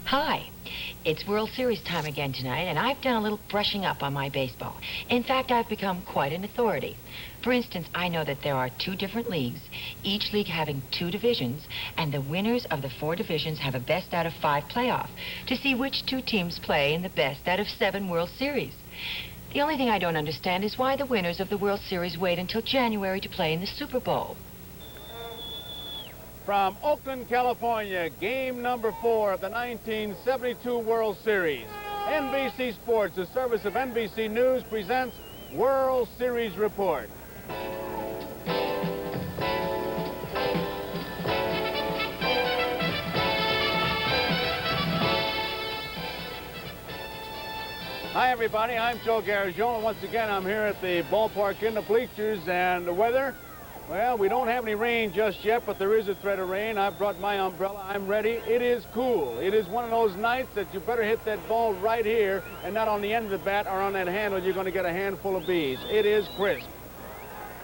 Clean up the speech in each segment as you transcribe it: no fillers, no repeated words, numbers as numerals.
Hi. It's World Series time again tonight, and I've done a little brushing up on my baseball. In fact, I've become quite an authority. For instance, I know that there are 2 different leagues, each league having 2 divisions, and the winners of the 4 divisions have a best out of 5 playoff to see which 2 teams play in the best out of 7 World Series. The only thing I don't understand is why the winners of the World Series wait until January to play in the Super Bowl. From Oakland, California, game number 4 of the 1972 World Series. NBC Sports, the service of NBC News, presents World Series Report. Hi, everybody. I'm Joe Garagiola. Once again, I'm here at the ballpark in the bleachers, and the weather, well, we don't have any rain just yet, but there is a threat of rain. I've brought my umbrella. I'm ready. It is cool. It is one of those nights that you better hit that ball right here and not on the end of the bat or on that handle. You're going to get a handful of bees. It is crisp.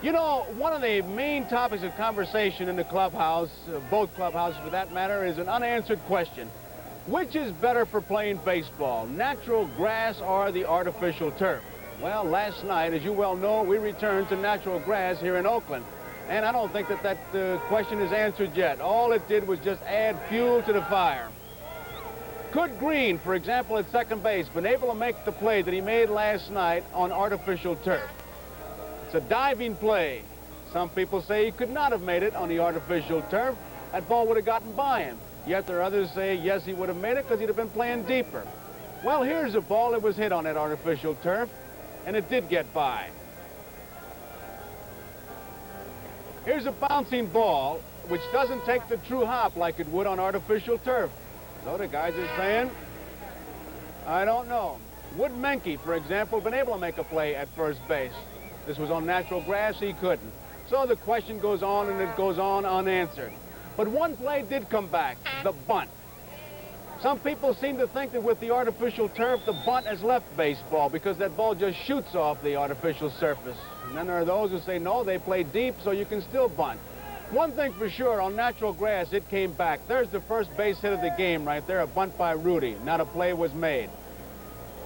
You know, one of the main topics of conversation in the clubhouse, both clubhouses for that matter, is an unanswered question. Which is better for playing baseball, natural grass or the artificial turf? Well, last night, as you well know, we returned to natural grass here in Oakland. And I don't think that question is answered yet. All it did was just add fuel to the fire. Could Green, for example, at second base, been able to make the play that he made last night on artificial turf? It's a diving play. Some people say he could not have made it on the artificial turf. That ball would have gotten by him. Yet there are others say, yes, he would have made it because he'd have been playing deeper. Well, here's a ball that was hit on that artificial turf, and it did get by. Here's a bouncing ball, which doesn't take the true hop like it would on artificial turf. So the guys are saying, I don't know. Would Menke, for example, been able to make a play at first base? This was on natural grass, he couldn't. So the question goes on and it goes on unanswered. But one play did come back, the bunt. Some people seem to think that with the artificial turf, the bunt has left baseball because that ball just shoots off the artificial surface. And then there are those who say, no, they play deep, so you can still bunt. One thing for sure, on natural grass, it came back. There's the first base hit of the game right there, a bunt by Rudy. Not a play was made.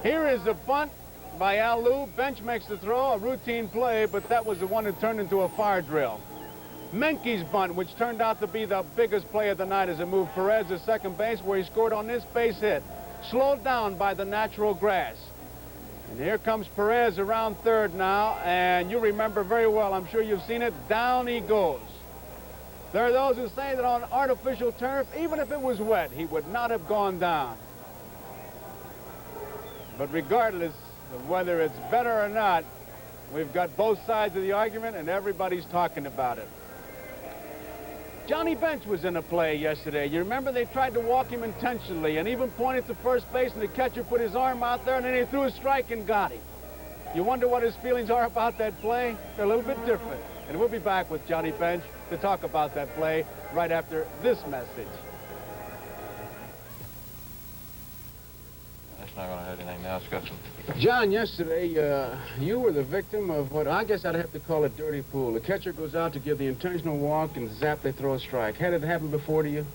Here is the bunt by Alou. Bench makes the throw, a routine play, but that was the one that turned into a fire drill. Menke's bunt, which turned out to be the biggest play of the night as it moved Perez to second base, where he scored on this base hit. Slowed down by the natural grass. And here comes Perez around third now, and you remember very well, I'm sure you've seen it, down he goes. There are those who say that on artificial turf, even if it was wet, he would not have gone down. But regardless of whether it's better or not, we've got both sides of the argument, and everybody's talking about it. Johnny Bench was in a play yesterday. You remember they tried to walk him intentionally and even pointed to first base, and the catcher put his arm out there, and then he threw a strike and got him. You wonder what his feelings are about that play? They're a little bit different. And we'll be back with Johnny Bench to talk about that play right after this message. That's not going to hurt anything now. It's got some... John, yesterday, you were the victim of what I guess I'd have to call a dirty pool. The catcher goes out to give the intentional walk, and zap, they throw a strike. Had it happened before to you?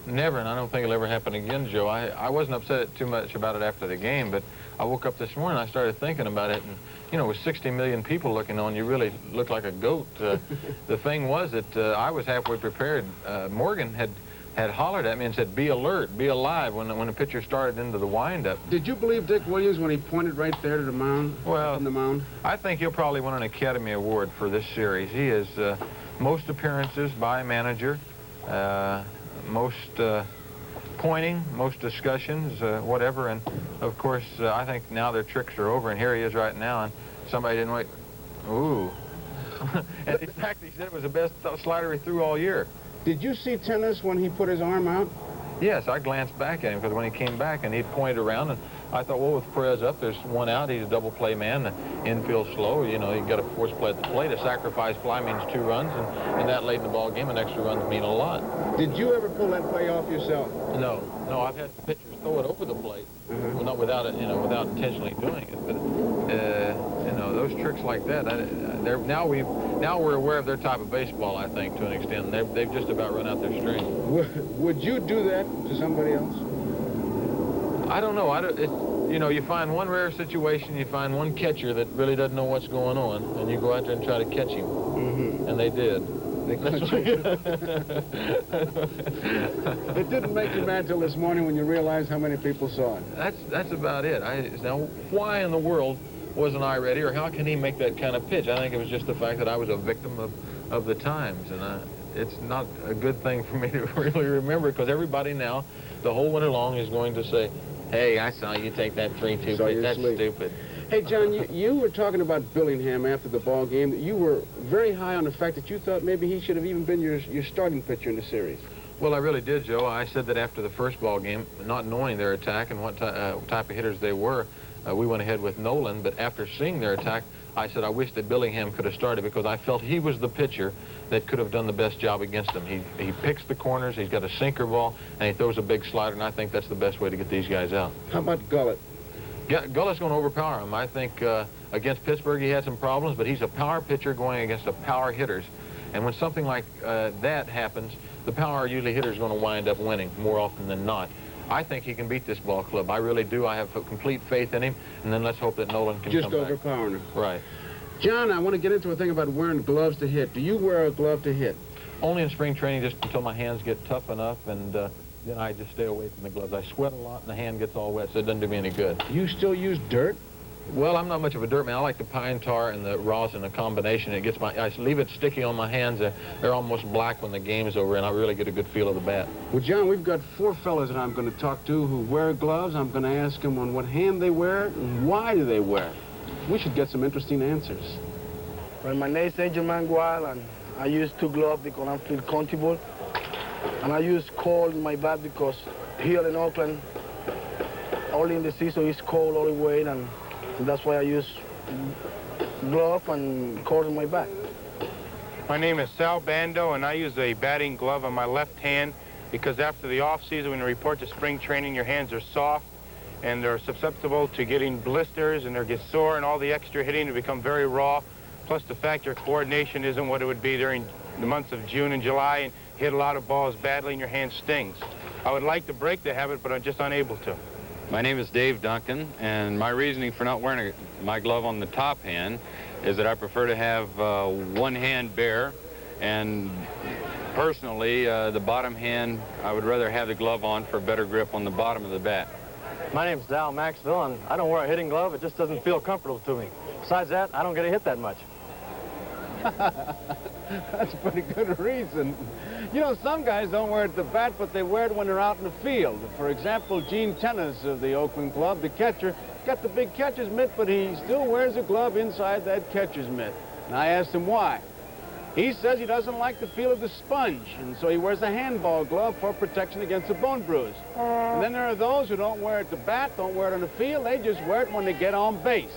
Never, and I don't think it'll ever happen again, Joe. I wasn't upset too much about it after the game, but I woke up this morning, I started thinking about it, and, you know, with 60 million people looking on, you really look like a goat. The thing was that I was halfway prepared. Morgan had hollered at me and said, be alert, be alive, when the pitcher started into the windup. Did you believe Dick Williams when he pointed right there to the mound? Well, on the mound? I think he'll probably win an Academy Award for this series. He has most appearances by manager, most pointing, most discussions, whatever. And, of course, I think now their tricks are over, and here he is right now, and somebody didn't wait. Ooh. And in fact, he said it was the best slider he threw all year. Did you see Tenace when he put his arm out? Yes, I glanced back at him because when he came back and he pointed around, and I thought, well, with Perez up, there's one out. He's a double play man. The infield slow. You know, you got a force play at the plate. A sacrifice fly means 2 runs, and that late in the ball game, and extra runs mean a lot. Did you ever pull that play off yourself? No, I've had pitchers throw it over the plate, well, not without it, without intentionally doing it. But those tricks like that, now we're aware of their type of baseball. I think to an extent, they've just about run out their string. Would you do that to somebody else? I don't know. You find one rare situation, you find one catcher that really doesn't know what's going on, and you go out there and try to catch him. And they did. It didn't make you mad till this morning when you realized how many people saw it. That's about it. Now, why in the world wasn't I ready, or how can he make that kind of pitch? I think it was just the fact that I was a victim of the times, and it's not a good thing for me to really remember, because everybody now, the whole winter long, is going to say, hey, I saw you take that 3-2 pitch. That's stupid. Hey, John, you were talking about Billingham after the ball game. You were very high on the fact that you thought maybe he should have even been your starting pitcher in the series. Well, I really did, Joe. I said that after the first ball game, not knowing their attack and what type of hitters they were, we went ahead with Nolan. But after seeing their attack, I said I wish that Billingham could have started, because I felt he was the pitcher that could have done the best job against them. He picks the corners, he's got a sinker ball, and he throws a big slider, and I think that's the best way to get these guys out. How about Gullett? Yeah, Gullett's going to overpower him. I think against Pittsburgh he had some problems, but he's a power pitcher going against a power hitters. And when something like that happens, the power usually hitter is going to wind up winning more often than not. I think he can beat this ball club. I really do. I have complete faith in him. And then let's hope that Nolan can come back. Just overpowering him. Right. John, I want to get into a thing about wearing gloves to hit. Do you wear a glove to hit? Only in spring training, just until my hands get tough enough, and then I just stay away from the gloves. I sweat a lot, and the hand gets all wet, so it doesn't do me any good. You still use dirt? Well, I'm not much of a dirt man. I like the pine tar and the rosin, a combination. I leave it sticky on my hands. They're almost black when the game is over, and I really get a good feel of the bat. Well, John, we've got 4 fellas that I'm going to talk to who wear gloves. I'm going to ask them on what hand they wear it and why do they wear it. We should get some interesting answers. Well, my name is Angel Mangual, and I use 2 gloves because I feel comfortable. And I use cold in my bat because here in Oakland, only in the season it's cold all the way, and that's why I use glove and cold in my bat. My name is Sal Bando, and I use a batting glove on my left hand because after the off-season, when you report to spring training, your hands are soft and they're susceptible to getting blisters, and they get sore, and all the extra hitting to become very raw. Plus the fact your coordination isn't what it would be during the months of June and July, and hit a lot of balls badly and your hand stings. I would like to break the habit, but I'm just unable to. My name is Dave Duncan, and my reasoning for not wearing my glove on the top hand is that I prefer to have one hand bare, and personally, the bottom hand, I would rather have the glove on for better grip on the bottom of the bat. My name's Dal Maxville, and I don't wear a hitting glove. It just doesn't feel comfortable to me. Besides that, I don't get to hit that much. That's a pretty good reason. You know, some guys don't wear it at the bat, but they wear it when they're out in the field. For example, Gene Tenace of the Oakland club, the catcher, got the big catcher's mitt, but he still wears a glove inside that catcher's mitt. And I asked him why. He says he doesn't like the feel of the sponge, and so he wears a handball glove for protection against a bone bruise. And then there are those who don't wear it at the bat, don't wear it on the field, they just wear it when they get on base.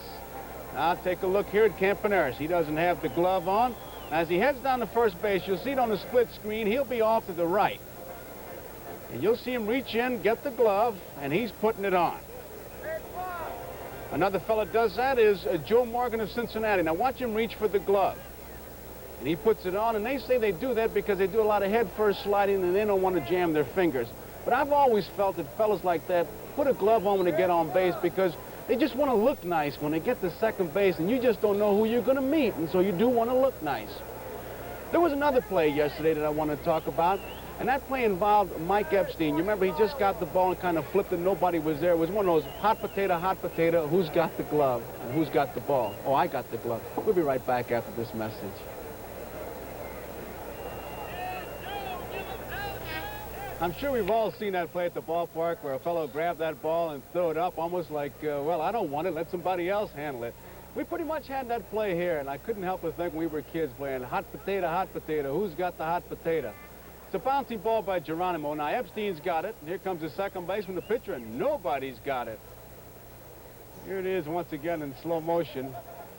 Now take a look here at Campaneris. He doesn't have the glove on. As he heads down to first base, you'll see it on the split screen, he'll be off to the right. And you'll see him reach in, get the glove, and he's putting it on. Another fella does that is Joe Morgan of Cincinnati. Now watch him reach for the glove. And he puts it on, and they say they do that because they do a lot of head-first sliding and they don't want to jam their fingers. But I've always felt that fellas like that put a glove on when they get on base because they just want to look nice when they get to second base, and you just don't know who you're going to meet, and so you do want to look nice. There was another play yesterday that I want to talk about, and that play involved Mike Epstein. You remember he just got the ball and kind of flipped it, nobody was there. It was one of those hot potato, who's got the glove and who's got the ball. Oh, I got the glove. We'll be right back after this message. I'm sure we've all seen that play at the ballpark where a fellow grabbed that ball and threw it up almost like, well, I don't want it, let somebody else handle it. We pretty much had that play here, and I couldn't help but think when we were kids playing hot potato, who's got the hot potato? It's a bouncing ball by Geronimo. Now, Epstein's got it, and here comes the second baseman, the pitcher, and nobody's got it. Here it is once again in slow motion.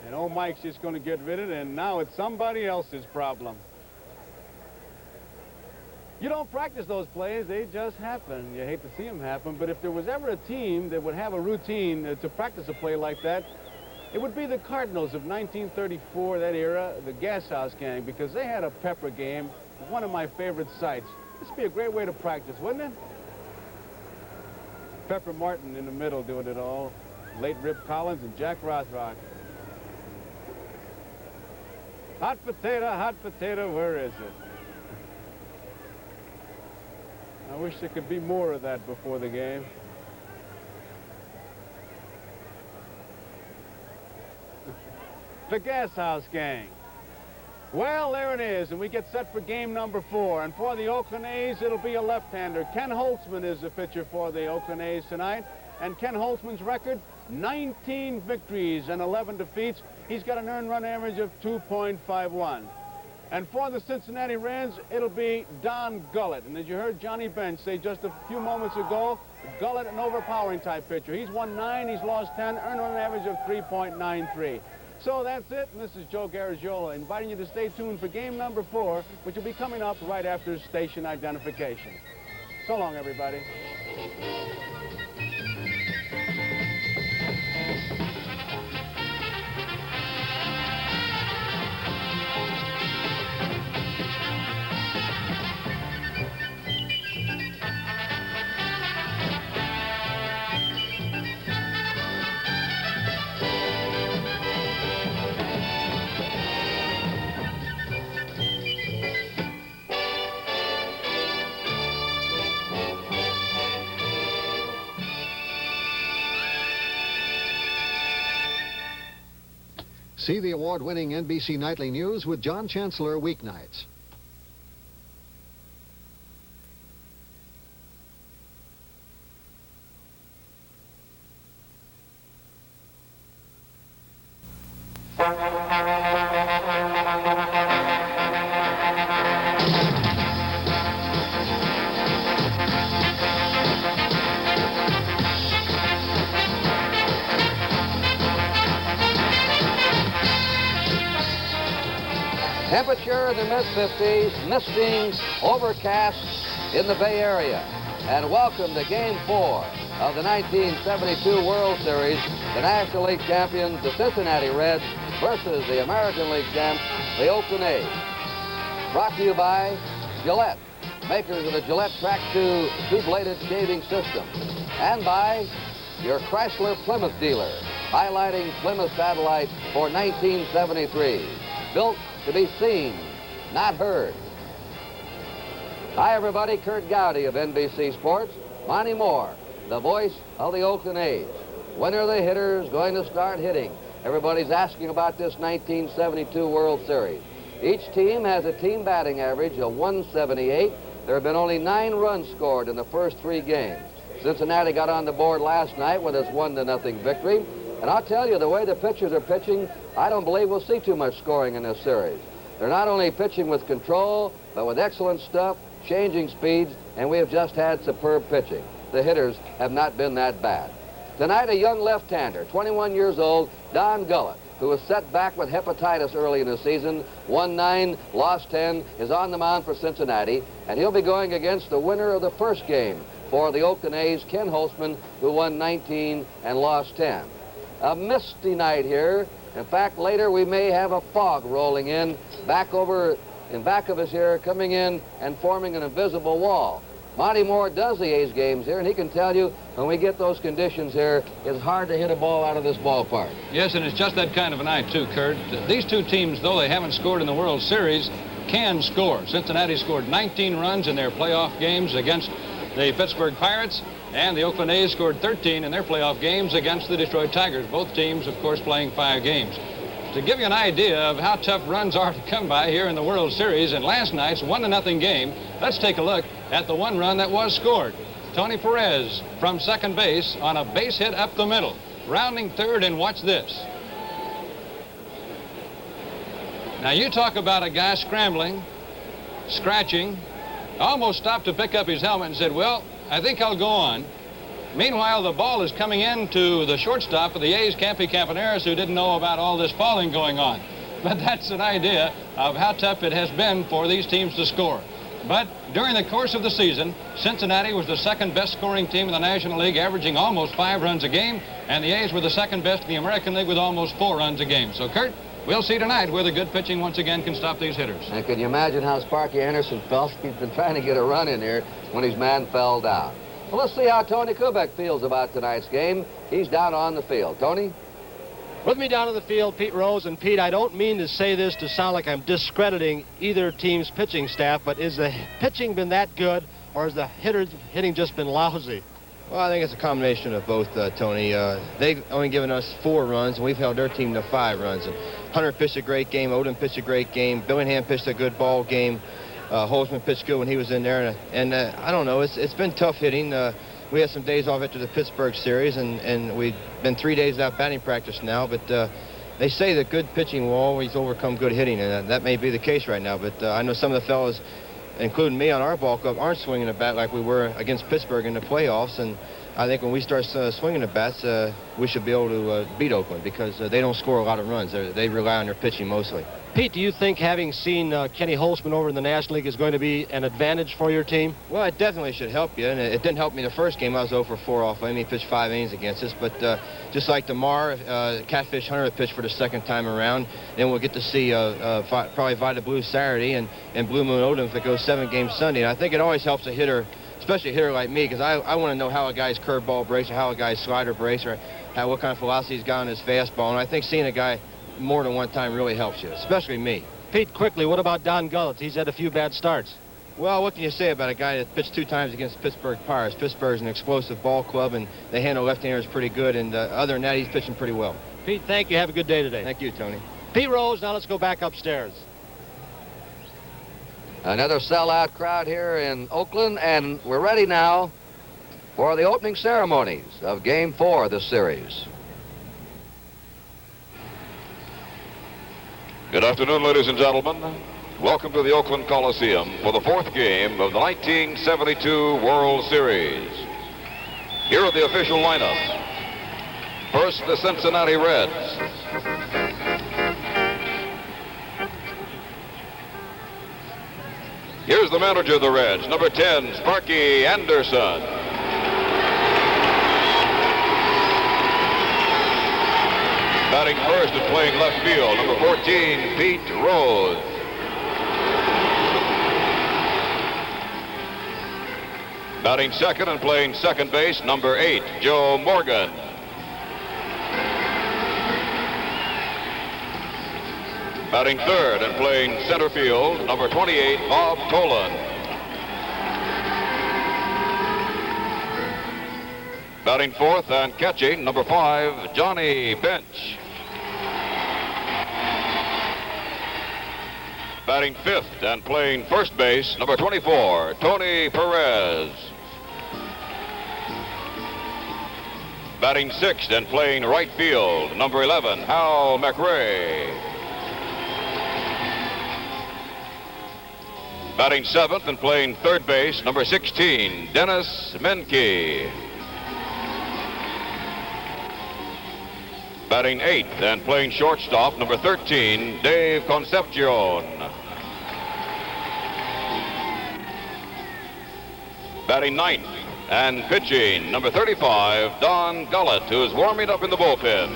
And old Mike's just going to get rid of it, and now it's somebody else's problem. You don't practice those plays, they just happen. You hate to see them happen, but if there was ever a team that would have a routine to practice a play like that, it would be the Cardinals of 1934, that era, the Gas House Gang, because they had a pepper game, one of my favorite sights. This would be a great way to practice, wouldn't it? Pepper Martin in the middle doing it all. Late Rip Collins and Jack Rothrock. Hot potato, where is it? I wish there could be more of that before the game. The Gas House Gang. Well, there it is, and we get set for game number 4. And for the Oakland A's, it'll be a left-hander. Ken Holtzman is the pitcher for the Oakland A's tonight. And Ken Holtzman's record, 19 victories and 11 defeats. He's got an earned run average of 2.51. And for the Cincinnati Reds, it'll be Don Gullett. And as you heard Johnny Bench say just a few moments ago, Gullett, an overpowering type pitcher. He's won 9, he's lost 10, earned run average of 3.93. So that's it, and this is Joe Garagiola inviting you to stay tuned for game number 4, which will be coming up right after station identification. So long, everybody. See the award-winning NBC Nightly News with John Chancellor weeknights. Temperature in the mid-50s, misting, overcast in the Bay Area. And welcome to Game 4 of the 1972 World Series. The National League champions, the Cincinnati Reds, versus the American League champs, the Oakland A's. Brought to you by Gillette, makers of the Gillette Track 2 two-bladed shaving system. And by your Chrysler Plymouth dealer, highlighting Plymouth Satellite for 1973. Built to be seen, not heard. Hi, everybody. Curt Gowdy of NBC Sports. Monte Moore, the voice of the Oakland A's. When are the hitters going to start hitting? Everybody's asking about this 1972 World Series. Each team has a team batting average of 178. There have been only 9 runs scored in the first 3 games. Cincinnati got on the board last night with its 1-0 victory. And I'll tell you, the way the pitchers are pitching, I don't believe we'll see too much scoring in this series. They're not only pitching with control, but with excellent stuff, changing speeds, and we have just had superb pitching. The hitters have not been that bad. Tonight, a young left-hander, 21 years old, Don Gullett, who was set back with hepatitis early in the season, won 9, lost 10, is on the mound for Cincinnati, and he'll be going against the winner of the first game for the Oakland A's, Ken Holtzman, who won 19 and lost 10. A misty night here. In fact, later we may have a fog rolling in back of us here, coming in and forming an invisible wall. Monte Moore does the A's games here, and he can tell you when we get those conditions here, it's hard to hit a ball out of this ballpark. Yes, and it's just that kind of a night, too, Curt. These two teams, though they haven't scored in the World Series, can score. Cincinnati scored 19 runs in their playoff games against the Pittsburgh Pirates, and the Oakland A's scored 13 in their playoff games against the Detroit Tigers. Both teams, of course, playing 5 games. To give you an idea of how tough runs are to come by here in the World Series, in last night's 1-0 game, let's take a look at the 1 run that was scored. Tony Perez from second base on a base hit up the middle, rounding third, and watch this. Now you talk about a guy scrambling, scratching, almost stopped to pick up his helmet and said, well, I think I'll go on. Meanwhile, the ball is coming in to the shortstop of the A's, Campy Campaneris, who didn't know about all this falling going on. But that's an idea of how tough it has been for these teams to score. But during the course of the season, Cincinnati was the second best scoring team in the National League, averaging almost 5 runs a game, and the A's were the second best in the American League with almost 4 runs a game. So, Curt, we'll see tonight whether good pitching once again can stop these hitters. And can you imagine how Sparky Anderson felt? He's been trying to get a run in here when his man fell down. Well, let's see how Tony Kubek feels about tonight's game. He's down on the field. Tony? With me down on the field, Pete Rose. And Pete, I don't mean to say this to sound like I'm discrediting either team's pitching staff, but is the pitching been that good, or has the hitting just been lousy? Well, I think it's a combination of both, Tony. They've only given us 4 runs, and we've held their team to 5 runs. And Hunter pitched a great game. Odom pitched a great game. Billingham pitched a good ball game. Holtzman pitched good when he was in there. And I don't know. It's been tough hitting. We had some days off after the Pittsburgh series, and we've been 3 days without batting practice now. But they say that good pitching will always overcome good hitting, and that may be the case right now. But I know some of the fellas, including me on our ball club, aren't swinging the bat like we were against Pittsburgh in the playoffs. And I think when we start swinging the bats, we should be able to beat Oakland, because they don't score a lot of runs. They rely on their pitching mostly. Pete, do you think having seen Kenny Holtzman over in the National League is going to be an advantage for your team? Well, it definitely should help you, and it didn't help me the first game. I was 0 for 4 off him. He pitched 5 innings against us, but just like tomorrow, Catfish Hunter pitched for the second time around. Then we'll get to see probably Vida Blue Saturday and Blue Moon Odom if it goes 7 games Sunday. And I think it always helps a hitter, especially a hitter like me, because I want to know how a guy's curveball breaks or how a guy's slider breaks or what kind of velocity he's got on his fastball. And I think seeing a guy more than one time really helps you, especially me. Pete, quickly, what about Don Gullett? He's had a few bad starts. Well, what can you say about a guy that pitched 2 times against Pittsburgh Pirates? Pittsburgh's an explosive ball club, and they handle left-handers pretty good, and other than that, he's pitching pretty well. Pete, thank you. Have a good day today. Thank you, Tony. Pete Rose, now let's go back upstairs. Another sellout crowd here in Oakland, and we're ready now for the opening ceremonies of Game 4 of this series. Good afternoon, ladies and gentlemen. Welcome to the Oakland Coliseum for the 4th game of the 1972 World Series. Here are the official lineup. First, the Cincinnati Reds. Here's the manager of the Reds, number 10, Sparky Anderson. Batting first and playing left field, number 14, Pete Rose. Batting second and playing second base, number 8, Joe Morgan. Batting third and playing center field, number 28, Bob Tolan. Batting fourth and catching, number 5, Johnny Bench. Batting fifth and playing first base, number 24, Tony Perez. Batting sixth and playing right field, number 11, Hal McRae. Batting seventh and playing third base, number 16, Dennis Menke. Batting eighth and playing shortstop, number 13, Dave Concepcion. Batting ninth and pitching, number 35, Don Gullett, who is warming up in the bullpen.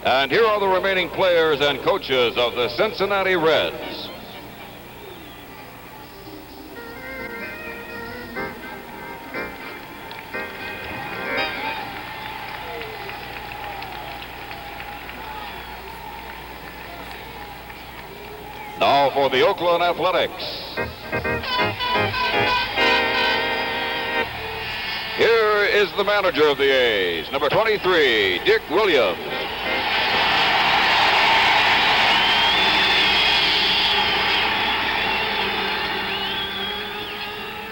And here are the remaining players and coaches of the Cincinnati Reds. Now for the Oakland Athletics. Here is the manager of the A's, number 23, Dick Williams.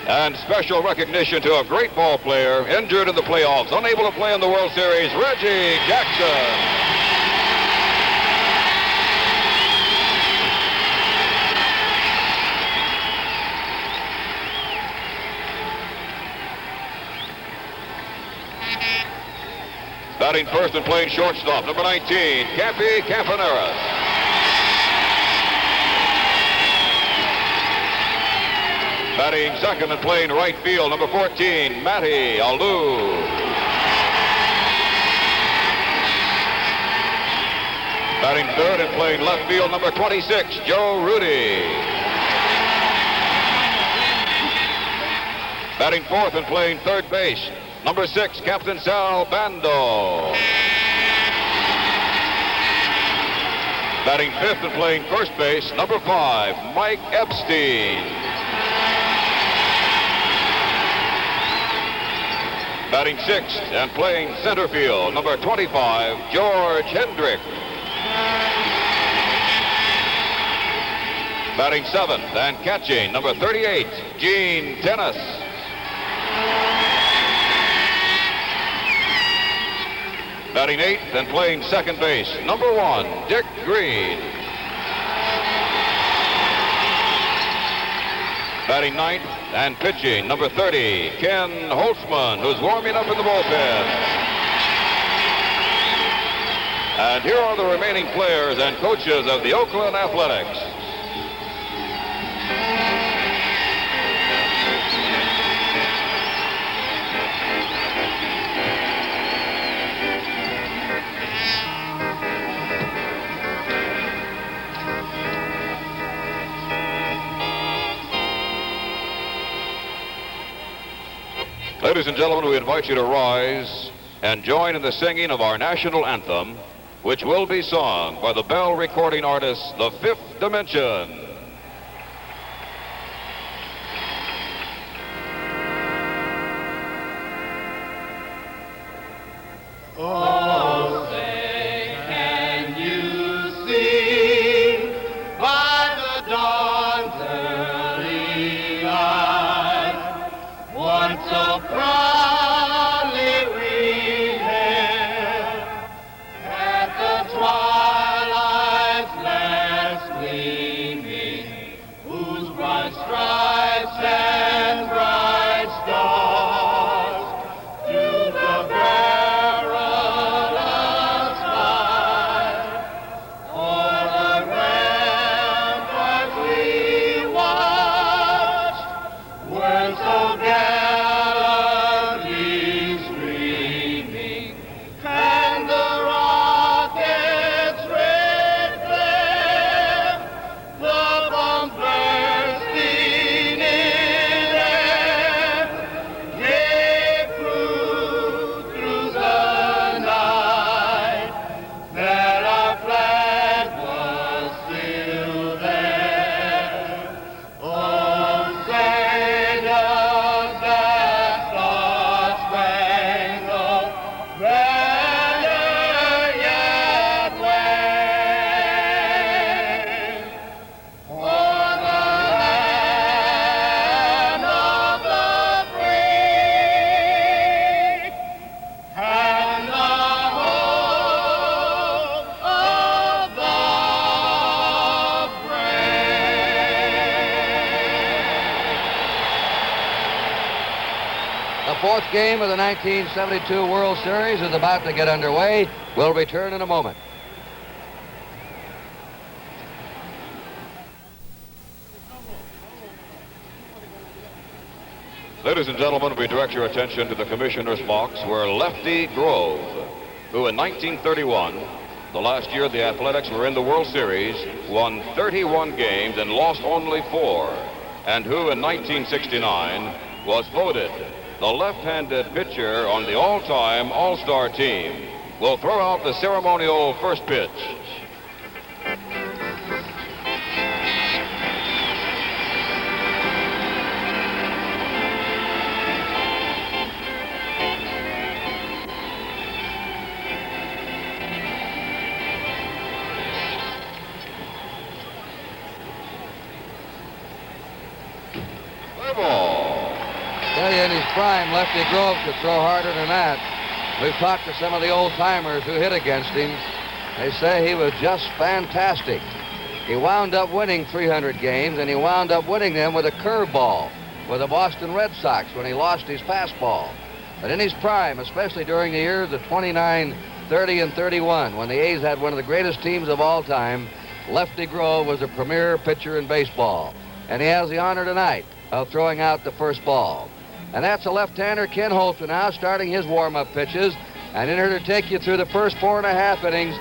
And special recognition to a great ball player injured in the playoffs, unable to play in the World Series, Reggie Jackson. Batting first and playing shortstop, number 19, Campy Campaneris. Batting second and playing right field, number 14, Matty Alou. Batting third and playing left field, number 26, Joe Rudy. Batting fourth and playing third base, number 6, Captain Sal Bando. Batting fifth and playing first base, number 5, Mike Epstein. Batting sixth and playing center field, number 25, George Hendrick. Batting seventh and catching, number 38, Gene Tenace. Batting eighth and playing second base, number 1, Dick Green. Batting ninth and pitching, number 30, Ken Holtzman, who's warming up in the bullpen. And here are the remaining players and coaches of the Oakland Athletics. Ladies and gentlemen, we invite you to rise and join in the singing of our national anthem, which will be sung by the Bell recording artist, The Fifth Dimension. Oh, say, can you see by the dawn's early light what so proudly we hailed at the twilight's last gleaming, whose bright stripes and bright stars through the perilous fight o'er the ramparts we watched were so gallantly streaming, and the rocket's red glare, the bombs bursting in air, gave proof through the night that our flag was still there. Oh, say does that star-spangled banner yet wave o'er the land of the free and the hope of the The fourth game of the 1972 World Series is about to get underway. We'll return in a moment. Ladies and gentlemen, we direct your attention to the commissioner's box where Lefty Grove, who in 1931, the last year the Athletics were in the World Series, won 31 games and lost only 4, and who in 1969 was voted the left-handed pitcher on the all-time All-Star team, will throw out the ceremonial first pitch. Play ball. Tell you, in his prime, Lefty Grove could throw harder than that. We've talked to some of the old-timers who hit against him. They say he was just fantastic. He wound up winning 300 games, and he wound up winning them with a curveball with the Boston Red Sox when he lost his fastball. But in his prime, especially during the years of 29, 30, and 31, when the A's had one of the greatest teams of all time, Lefty Grove was a premier pitcher in baseball. And he has the honor tonight of throwing out the first ball. And that's a left-hander, Ken Holtzman, now starting his warm-up pitches. And in here to take you through the first 4.5 innings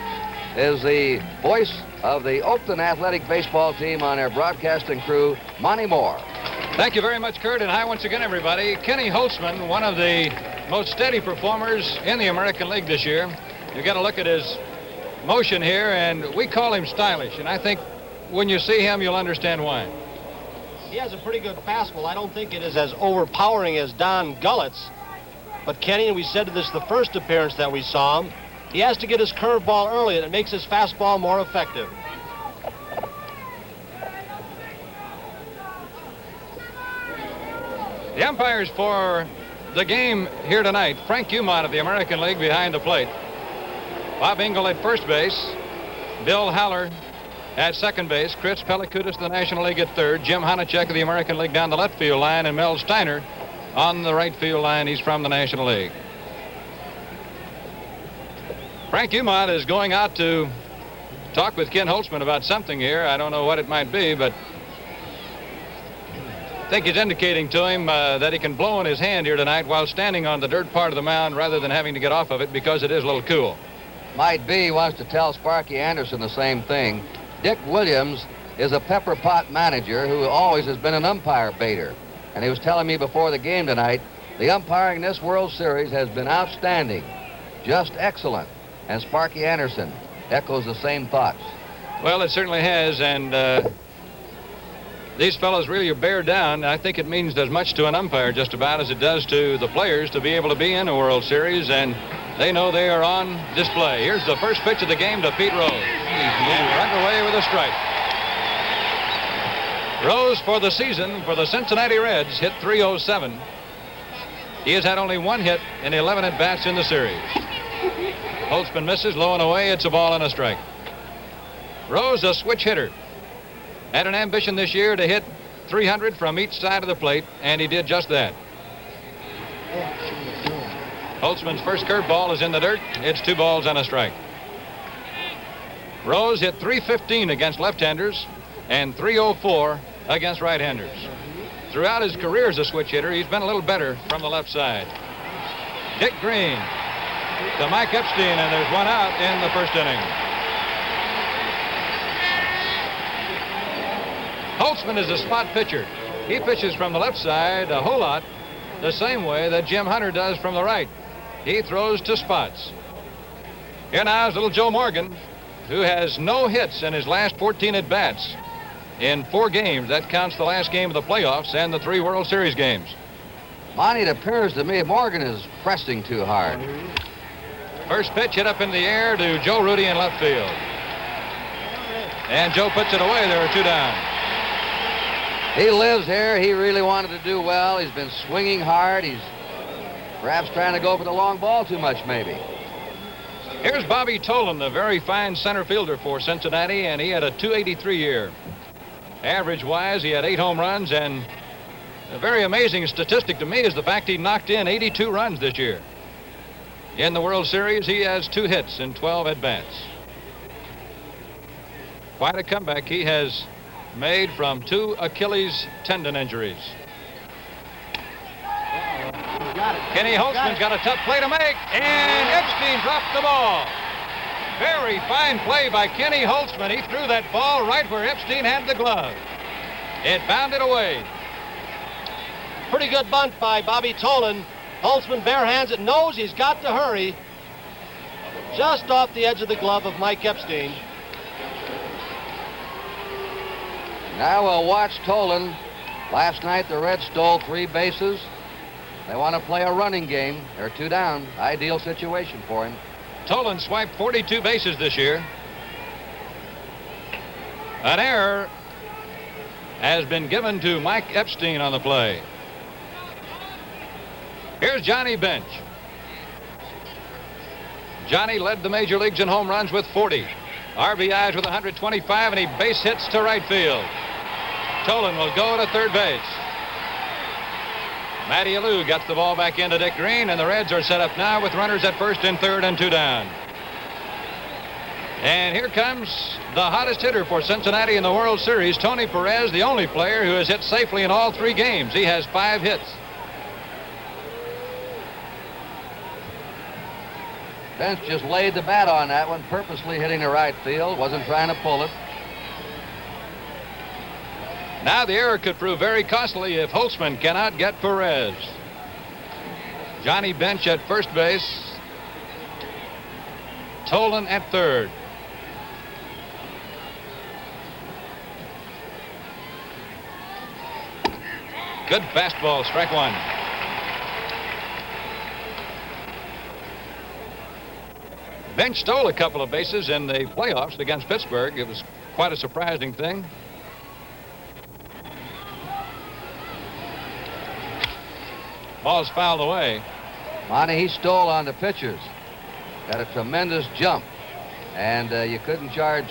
is the voice of the Oakland Athletic Baseball team on their broadcasting crew, Monte Moore. Thank you very much, Curt, and hi once again, everybody. Kenny Holtzman, one of the most steady performers in the American League this year. You got to look at his motion here, and we call him stylish, and I think when you see him, you'll understand why. He has a pretty good fastball. I don't think it is as overpowering as Don Gullett's. But Kenny, and we said this the first appearance that we saw him, he has to get his curveball early, and it makes his fastball more effective. The umpires for the game here tonight, Frank Umont of the American League behind the plate. Bob Engel at first base. Bill Haller at second base. Chris Pellicudis of the National League at third. Jim Honachek of the American League down the left field line. And Mel Steiner on the right field line. He's from the National League. Frank Umont is going out to talk with Ken Holtzman about something here. I don't know what it might be, but I think he's indicating to him that he can blow in his hand here tonight while standing on the dirt part of the mound rather than having to get off of it because it is a little cool. Might be he wants to tell Sparky Anderson the same thing. Dick Williams is a pepper pot manager who always has been an umpire baiter. And he was telling me before the game tonight, the umpiring in this World Series has been outstanding, just excellent. And Sparky Anderson echoes the same thoughts. Well, it certainly has, and these fellows really bear down. I think it means as much to an umpire just about as it does to the players to be able to be in a World Series, and they know they are on display. Here's the first pitch of the game to Pete Rose. And we're underway with a strike. Rose for the season for the Cincinnati Reds hit .307. He has had only one hit in 11 at-bats in the series. Holtzman misses, low and away. It's a ball and a strike. Rose, a switch hitter. Had an ambition this year to hit 300 from each side of the plate, and he did just that. Holtzman's first curveball is in the dirt. It's 2 balls and a strike. Rose hit .315 against left-handers and .304 against right-handers. Throughout his career as a switch hitter, he's been a little better from the left side. Dick Green to Mike Epstein, and there's one out in the first inning. Holtzman is a spot pitcher. He pitches from the left side a whole lot the same way that Jim Hunter does from the right. He throws to spots. Here now is little Joe Morgan, who has no hits in his last 14 at-bats in 4 games. That counts the last game of the playoffs and the 3 World Series games. Monty, it appears to me Morgan is pressing too hard. First pitch hit up in the air to Joe Rudy in left field. And Joe puts it away. There are 2 down. He lives here. He really wanted to do well. He's been swinging hard. He's perhaps trying to go for the long ball too much, maybe. Here's Bobby Tolan, the very fine center fielder for Cincinnati, and he had a .283 year. Average-wise, he had 8 home runs, and a very amazing statistic to me is the fact he knocked in 82 runs this year. In the World Series, he has 2 hits in 12 at-bats. Quite a comeback he has made from 2 Achilles tendon injuries. Kenny Holtzman's got a tough play to make, and Epstein dropped the ball. Very fine play by Kenny Holtzman. He threw that ball right where Epstein had the glove. It bounded away. Pretty good bunt by Bobby Tolan. Holtzman barehands it, knows he's got to hurry. Just off the edge of the glove of Mike Epstein. Now we'll watch Tolan. Last night the Reds stole 3 bases. They want to play a running game. They're 2 down. Ideal situation for him. Tolan swiped 42 bases this year. An error has been given to Mike Epstein on the play. Here's Johnny Bench. Johnny led the major leagues in home runs with 40. RBIs with 125, and he base hits to right field. Tolan will go to third base. Matty Alou gets the ball back into Dick Green, and the Reds are set up now with runners at first and third and 2 down. And here comes the hottest hitter for Cincinnati in the World Series, Tony Perez, the only player who has hit safely in all 3 games. He has 5 hits. Bench just laid the bat on that one, purposely hitting the right field, wasn't trying to pull it. Now the error could prove very costly if Holtzman cannot get Perez. Johnny Bench at first base. Tolan at third. Good fastball, strike 1. Bench stole a couple of bases in the playoffs against Pittsburgh. It was quite a surprising thing. Ball's fouled away. Monte, he stole on the pitchers. Got a tremendous jump. And you couldn't charge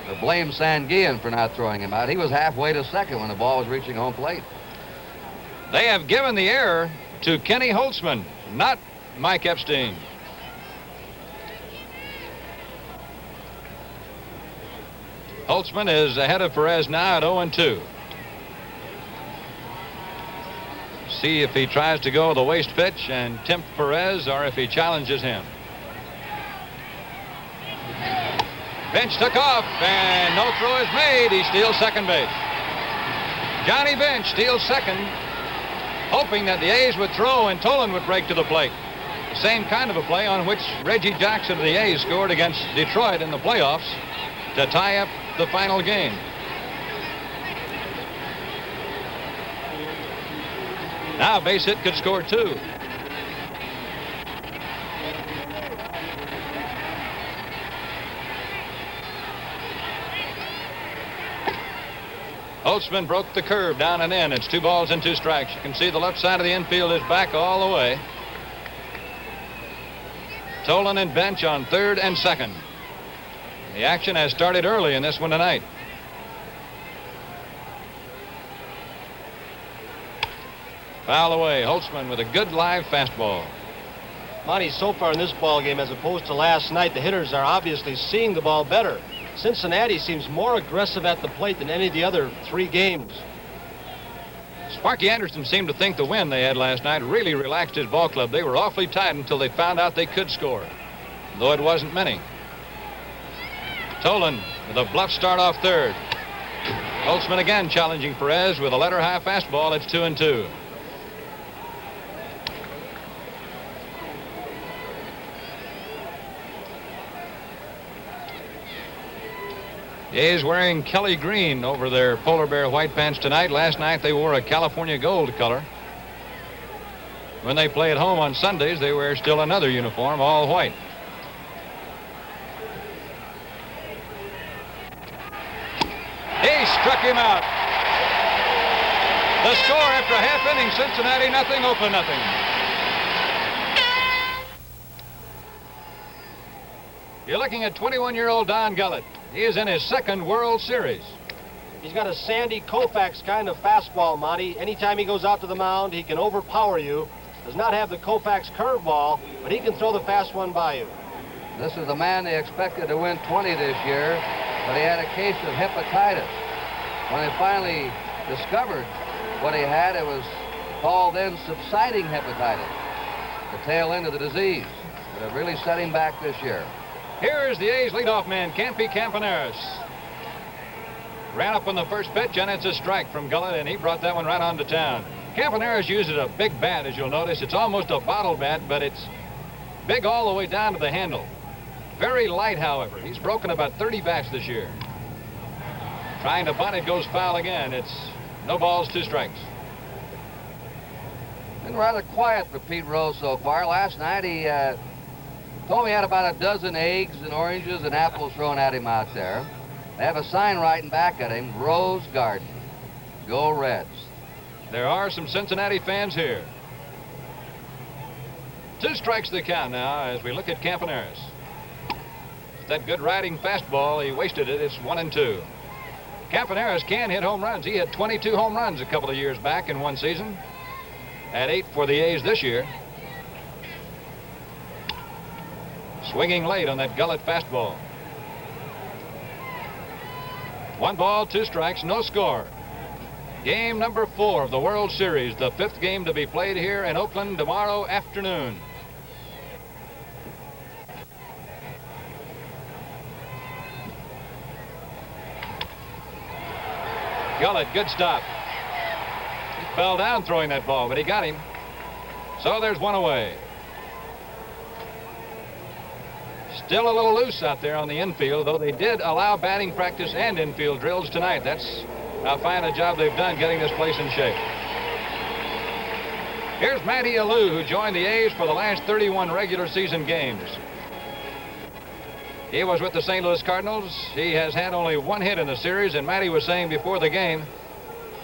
or blame Sanguillen for not throwing him out. He was halfway to second when the ball was reaching home plate. They have given the error to Kenny Holtzman, not Mike Epstein. Holtzman is ahead of Perez now at 0-2. See if he tries to go the waste pitch and tempt Perez or if he challenges him. Bench took off and no throw is made. He steals second base. Johnny Bench steals second, hoping that the A's would throw and Tolan would break to the plate. The same kind of a play on which Reggie Jackson of the A's scored against Detroit in the playoffs to tie up the final game. Now a base hit could score 2. Holtzman broke the curve down and in. It's 2 balls and 2 strikes. You can see the left side of the infield is back all the way. Tolan and Bench on third and second. The action has started early in this one tonight. Foul away. Holtzman with a good live fastball. Monty, so far in this ball game, as opposed to last night, the hitters are obviously seeing the ball better. Cincinnati seems more aggressive at the plate than any of the other 3 games. Sparky Anderson seemed to think the win they had last night really relaxed his ball club. They were awfully tight until they found out they could score, though it wasn't many. Tolan with a bluff start off third. Holtzman again challenging Perez with a letter high fastball. It's 2-2. The A's wearing Kelly green over their polar bear white pants tonight. Last night they wore a California gold color. When they play at home on Sundays, they wear still another uniform, all white. He struck him out. The score after a half inning, Cincinnati nothing, Oakland nothing. You're looking at 21-year-old Don Gullett. He is in his 2nd World Series. He's got a Sandy Koufax kind of fastball, Monty. Anytime he goes out to the mound, he can overpower you. Does not have the Koufax curveball, but he can throw the fast one by you. This is the man they expected to win 20 this year, but he had a case of hepatitis. When they finally discovered what he had, it was called then subsiding hepatitis, the tail end of the disease. But it really set him back this year. Here is the A's leadoff man, Campy Campaneris. Ran up on the first pitch, and it's a strike from Gullett, and he brought that one right on to town. Campaneris uses a big bat, as you'll notice. It's almost a bottle bat, but it's big all the way down to the handle. Very light, however. He's broken about 30 bats this year. Trying to bunt, it goes foul again. It's no balls, 2 strikes. Been rather quiet for Pete Rose so far. Last night he told me he had about a dozen eggs and oranges and apples thrown at him out there. They have a sign writing back at him, Rose Garden. Go Reds. There are some Cincinnati fans here. 2 strikes the count now as we look at Campaneris. That good riding fastball, he wasted it. It's 1-2. Campaneris can hit home runs. He hit 22 home runs a couple of years back in one season. Had 8 for the A's this year. Swinging late on that Gullett fastball. 1 ball, 2 strikes, no score. Game number 4 of the World Series, the 5th game to be played here in Oakland tomorrow afternoon. Gullett, good stop. He fell down throwing that ball, but he got him. So there's 1 away. Still a little loose out there on the infield, though they did allow batting practice and infield drills tonight. That's how fine a job they've done getting this place in shape. Here's Matty Alou, who joined the A's for the last 31 regular season games. He was with the St. Louis Cardinals. He has had only 1 hit in the series, and Matty was saying before the game,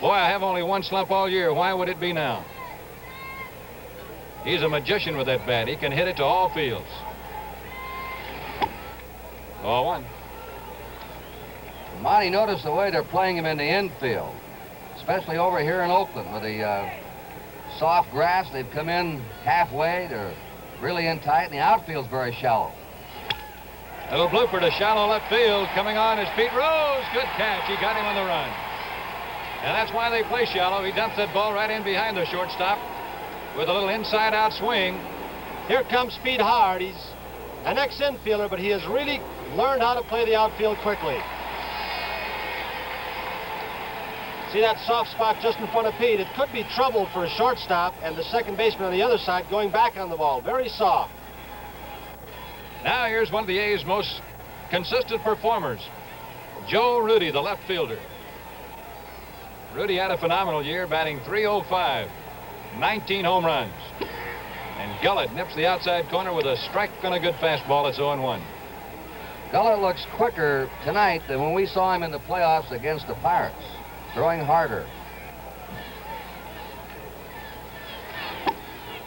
boy, I have only 1 slump all year. Why would it be now? He's a magician with that bat. He can hit it to all fields. 0-1. Monty, notice the way they're playing him in the infield, especially over here in Oakland with the soft grass. They've come in halfway. They're really in tight, and the outfield's very shallow. Little blooper to shallow left field. Coming on is Pete Rose. Good catch. He got him on the run. And that's why they play shallow. He dumps that ball right in behind the shortstop with a little inside-out swing. Here comes Pete Hard. He's an ex-infielder, but he has really learned how to play the outfield quickly. See that soft spot just in front of Pete? It could be trouble for a shortstop and the second baseman on the other side going back on the ball. Very soft. Now here's one of the A's most consistent performers, Joe Rudy, the left fielder. Rudy had a phenomenal year, batting .305, 19 home runs. And Gullett nips the outside corner with a strike on a good fastball. It's 0-1. Gullett looks quicker tonight than when we saw him in the playoffs against the Pirates, throwing harder.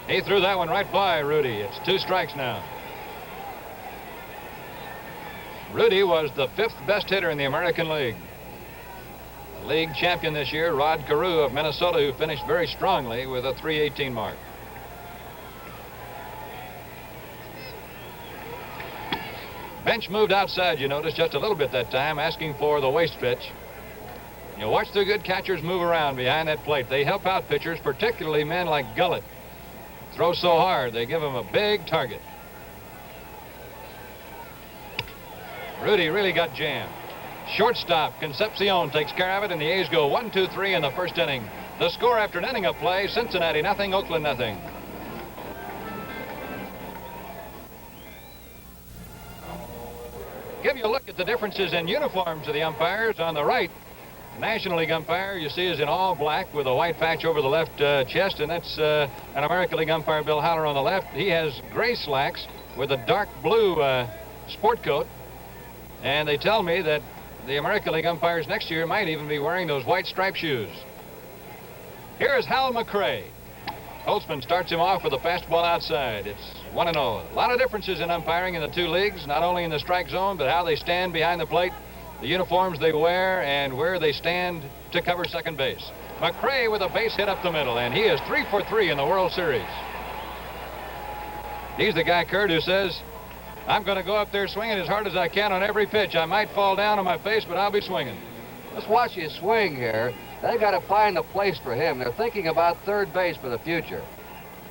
He threw that one right by Rudy. It's 2 strikes now. Rudy was the 5th best hitter in the American League. The league champion this year, Rod Carew of Minnesota, who finished very strongly with a .318 mark. Bench moved outside, you notice, just a little bit that time, asking for the waste pitch. You watch the good catchers move around behind that plate. They help out pitchers, particularly men like Gullett. Throw so hard, they give them a big target. Rudy really got jammed. Shortstop Concepcion takes care of it, and the A's go 1-2-3 in the first inning. The score after an inning of play, Cincinnati nothing, Oakland nothing. Give you a look at the differences in uniforms of the umpires. On the right, National League umpire you see is in all black with a white patch over the left chest, and that's an American League umpire, Bill Haller, on the left. He has gray slacks with a dark blue sport coat. And they tell me that the American League umpires next year might even be wearing those white striped shoes. Here's Hal McRae. Holtzman starts him off with a fastball outside. It's 1-0. A lot of differences in umpiring in the 2 leagues, not only in the strike zone, but how they stand behind the plate, the uniforms they wear, and where they stand to cover second base. McRae with a base hit up the middle, and he is 3 for 3 in the World Series. He's the guy, Curt, who says, I'm going to go up there swinging as hard as I can on every pitch. I might fall down on my face, but I'll be swinging. Let's watch his swing here. They got to find a place for him. They're thinking about third base for the future.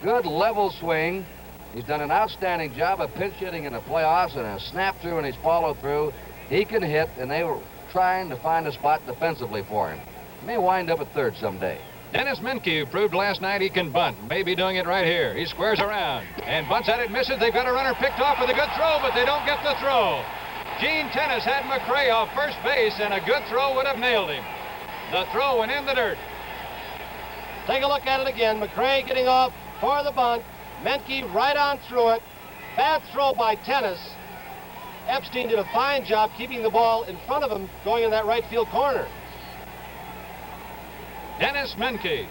Good level swing. He's done an outstanding job of pinch hitting in the playoffs, and a snap through and his follow through. He can hit, and they were trying to find a spot defensively for him. He may wind up at third someday. Dennis Menke, who proved last night he can bunt, may be doing it right here. He squares around and bunts at it, misses. They've got a runner picked off with a good throw, but they don't get the throw. Gene Tenace had McRae off first base, and a good throw would have nailed him. The throw went in the dirt. Take a look at it again. McRae getting off for the bunt. Menke right on through it. Bad throw by Tenace. Epstein did a fine job keeping the ball in front of him going in that right field corner. Dennis Menke.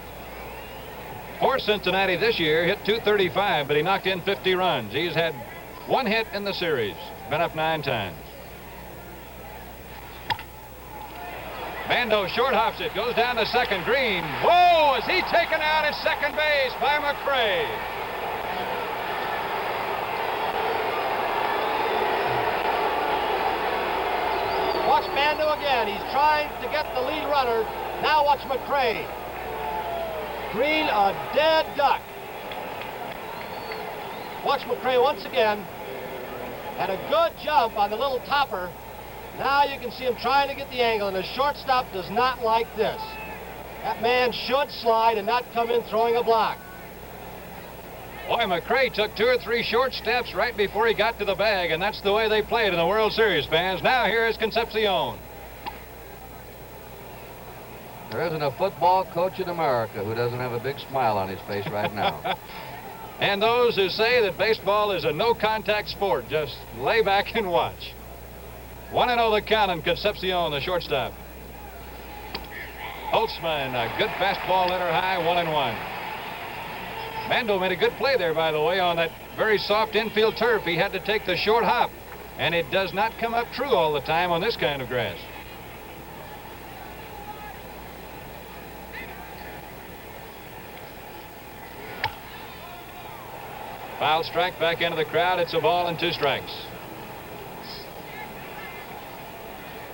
For Cincinnati this year, hit .235, but he knocked in 50 runs. He's had 1 hit in the series. Been up 9 times. Bando short hops it, goes down to second. Green, whoa, is he taken out at second base by McCray? Watch Bando again. He's trying to get the lead runner. Now watch McCray. Green, a dead duck. Watch McCray once again. Had a good jump on the little topper. Now you can see him trying to get the angle, and the shortstop does not like this. That man should slide and not come in throwing a block. Boy, McCray took 2 or 3 short steps right before he got to the bag, and that's the way they play it in the World Series, fans. Now here is Concepcion. There isn't a football coach in America who doesn't have a big smile on his face right now. And those who say that baseball is a no-contact sport, just lay back and watch. 1-0 the count on Concepcion, the shortstop. Holtzman, a good fastball let her high, 1-1. Bando made a good play there, by the way, on that very soft infield turf. He had to take the short hop, and it does not come up true all the time on this kind of grass. Foul strike back into the crowd. It's a ball and 2 strikes.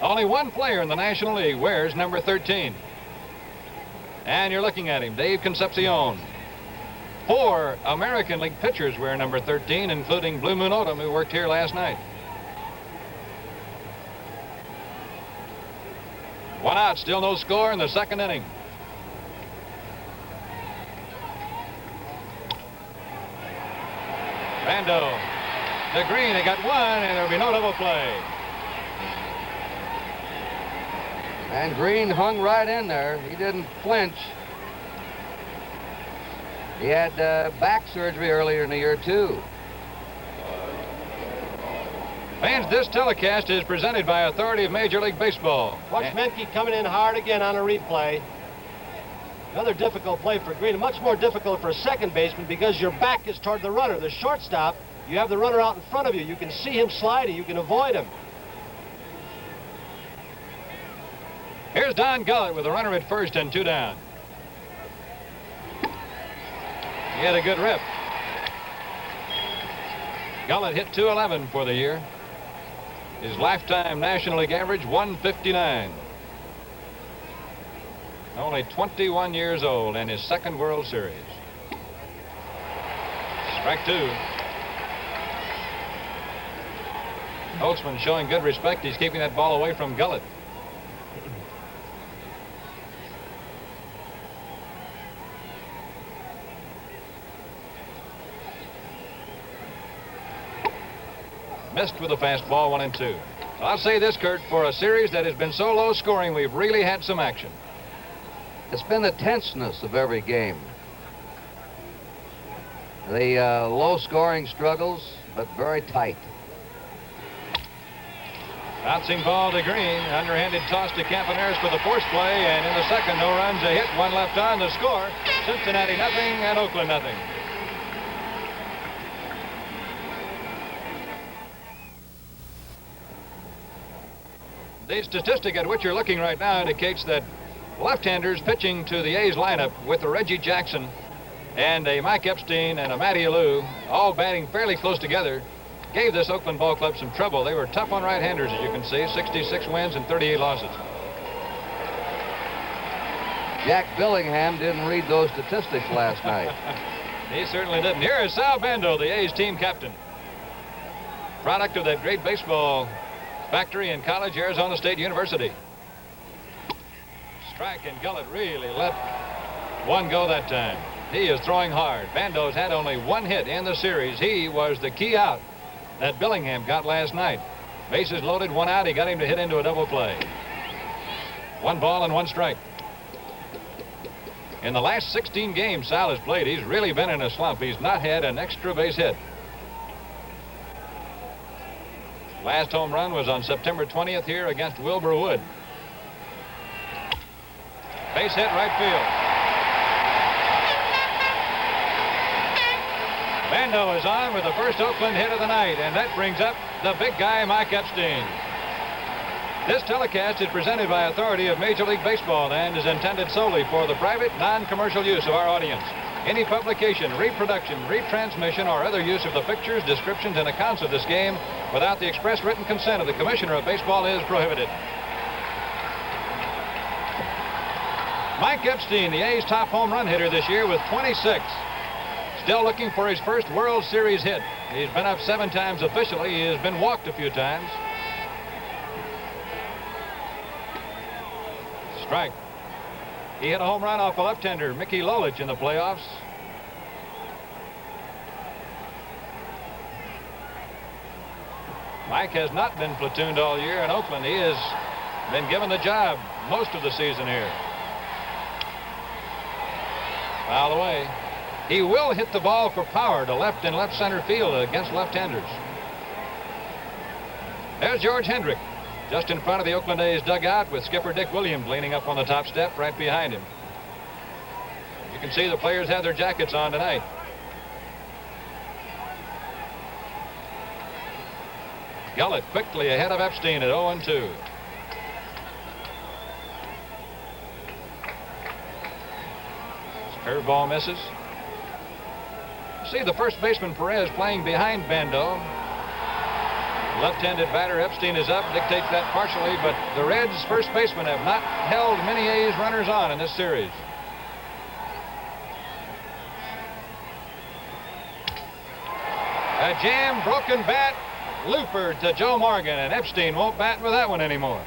Only one player in the National League wears number 13. And you're looking at him, Dave Concepcion. 4 American League pitchers wear number 13, including Blue Moon Odom, who worked here last night. 1 out, still no score in the second inning. Bando to Green, they got 1, and there'll be no double play. And Green hung right in there. He didn't flinch. He had back surgery earlier in the year, too. Fans, this telecast is presented by authority of Major League Baseball. Watch Menke coming in hard again on a replay. Another difficult play for Green, much more difficult for a second baseman because your back is toward the runner. The shortstop, you have the runner out in front of you. You can see him sliding. You can avoid him. Here's Don Gullett with a runner at first and 2 down. He had a good rip. Gullett hit .211 for the year. His lifetime National League average, 159. Only 21 years old and his second World Series. Strike 2. Holtzman showing good respect. He's keeping that ball away from Gullett. Missed with a fastball, 1-2. I'll say this, Curt, for a series that has been so low scoring, we've really had some action. It's been the tenseness of every game. The low-scoring struggles, but very tight. Bouncing ball to Green. Underhanded toss to Campaneris for the force play. And in the second, no runs, a hit, 1 left on. The score, Cincinnati nothing and Oakland nothing. The statistic at which you're looking right now indicates that left-handers pitching to the A's lineup with a Reggie Jackson and a Mike Epstein and a Matty Alou, all batting fairly close together, gave this Oakland ball club some trouble. They were tough on right-handers, as you can see, 66 wins and 38 losses. Jack Billingham didn't read those statistics last night. He certainly didn't. Here is Sal Bando, the A's team captain. Product of that great baseball factory in College, Arizona State University. Strike, and Gullett really let one go that time. He is throwing hard. Bando's had only 1 hit in the series. He was the key out that Billingham got last night. Bases loaded, 1 out. He got him to hit into a double play. 1 ball and 1 strike. In the last 16 games Sal has played, he's really been in a slump. He's not had an extra base hit. Last home run was on September 20th here against Wilbur Wood. Base hit, right field. Bando is on with the first Oakland hit of the night, and that brings up the big guy, Mike Epstein. This telecast is presented by authority of Major League Baseball and is intended solely for the private, non-commercial use of our audience. Any publication, reproduction, retransmission, or other use of the pictures, descriptions, and accounts of this game without the express written consent of the Commissioner of Baseball is prohibited. Mike Epstein, the A's top home run hitter this year with 26. Still looking for his first World Series hit. He's been up 7 times officially. He has been walked a few times. Strike. He hit a home run off a left-hander, Mickey Lolich, in the playoffs. Mike has not been platooned all year in Oakland. He has been given the job most of the season here. Foul away. He will hit the ball for power to left and left center field against left-handers. There's George Hendrick, just in front of the Oakland A's dugout with skipper Dick Williams leaning up on the top step right behind him. You can see the players have their jackets on tonight. Gullett quickly ahead of Epstein at 0-2. Curveball misses. See the first baseman Perez playing behind Bando. Left-handed batter Epstein is up, dictates that partially, but the Reds' first basemen have not held many A's runners on in this series. A jam, broken bat, looper to Joe Morgan, and Epstein won't bat with that one anymore.